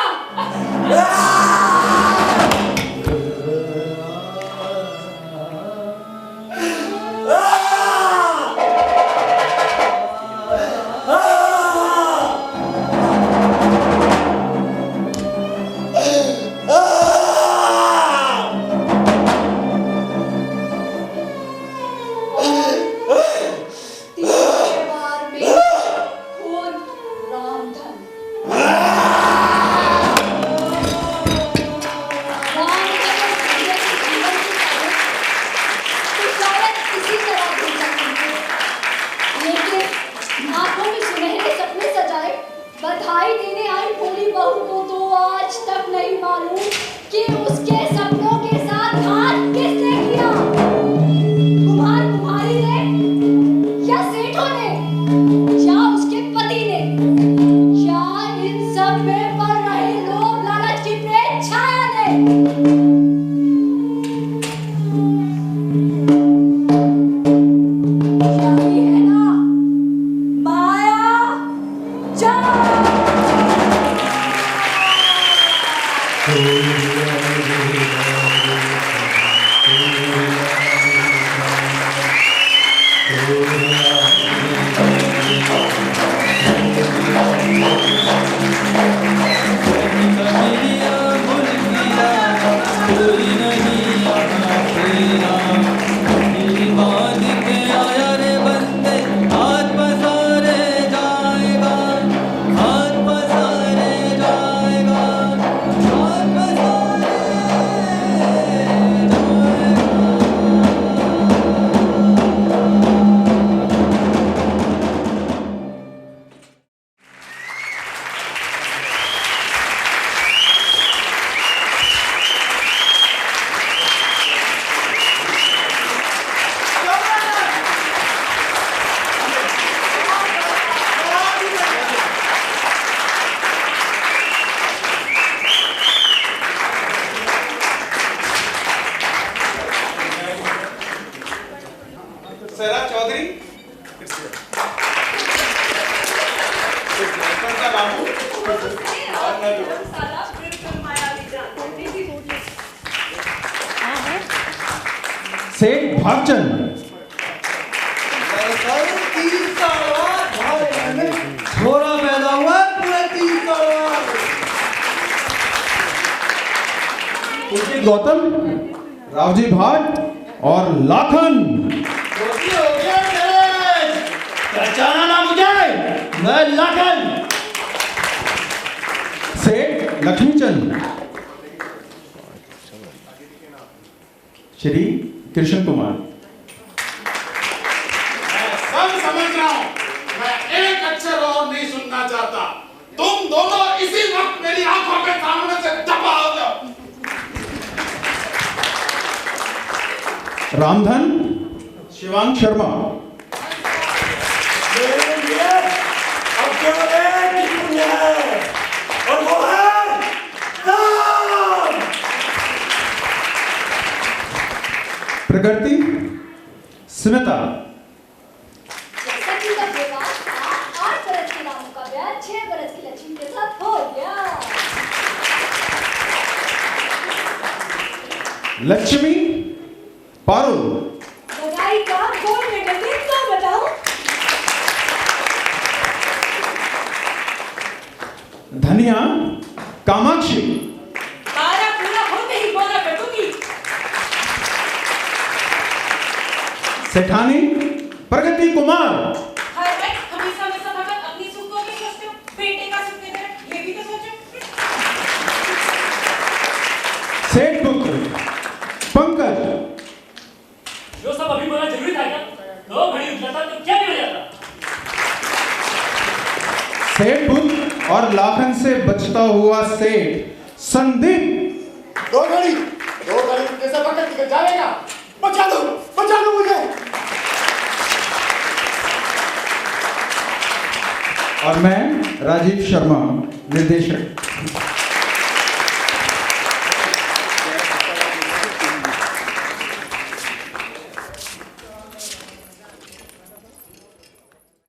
सेठ भागचंद छोरा पैदा हुआ पूरे 3 साल। उनके गौतम, रावजी भाट और लाखन। हो गया तेरे, पहचाना ना मुझे, मैं लाखन। सेठ लक्ष्मीचंद, श्री कृष्ण कुमार। मैं सब समझ रहा हूं, मैं एक अक्षर और नहीं सुनना चाहता। तुम दोनों इसी वक्त मेरी आंखों के सामने से दफा हो जाओ। रामधन शिवांग शर्मा। मेरे लिए अब केवल एक ही दुनिया है और वो है राम। प्रकृति स्मिता, 6 बरस की लक्ष्मी के साथ हो गया। लक्ष्मी पारुल बधाई का गोल्ड मेडल में क्या बताऊं? धनिया कामाक्षी 12 पूरा होते ही गोरा कर दूंगी। सेठानी प्रगति कुमार हाय हाय, हमेशा में सब वक्त अपनी सुख को भी सोचते हो, बेटे का सुख देना ये भी तो सोचो। सेठ पुत्र पंकज जो सब अभी बोलना जरूरी था क्या? 2 घड़ी उठ जाता तो क्या बिगड़ जाता? सेठ पुत्र और लाखन से बचता हुआ सेठ संदीप। 2 घड़ी कैसे वक्त निकल जाएगा? बचा लो मुझे। और मैं राजीव शर्मा निर्देशक।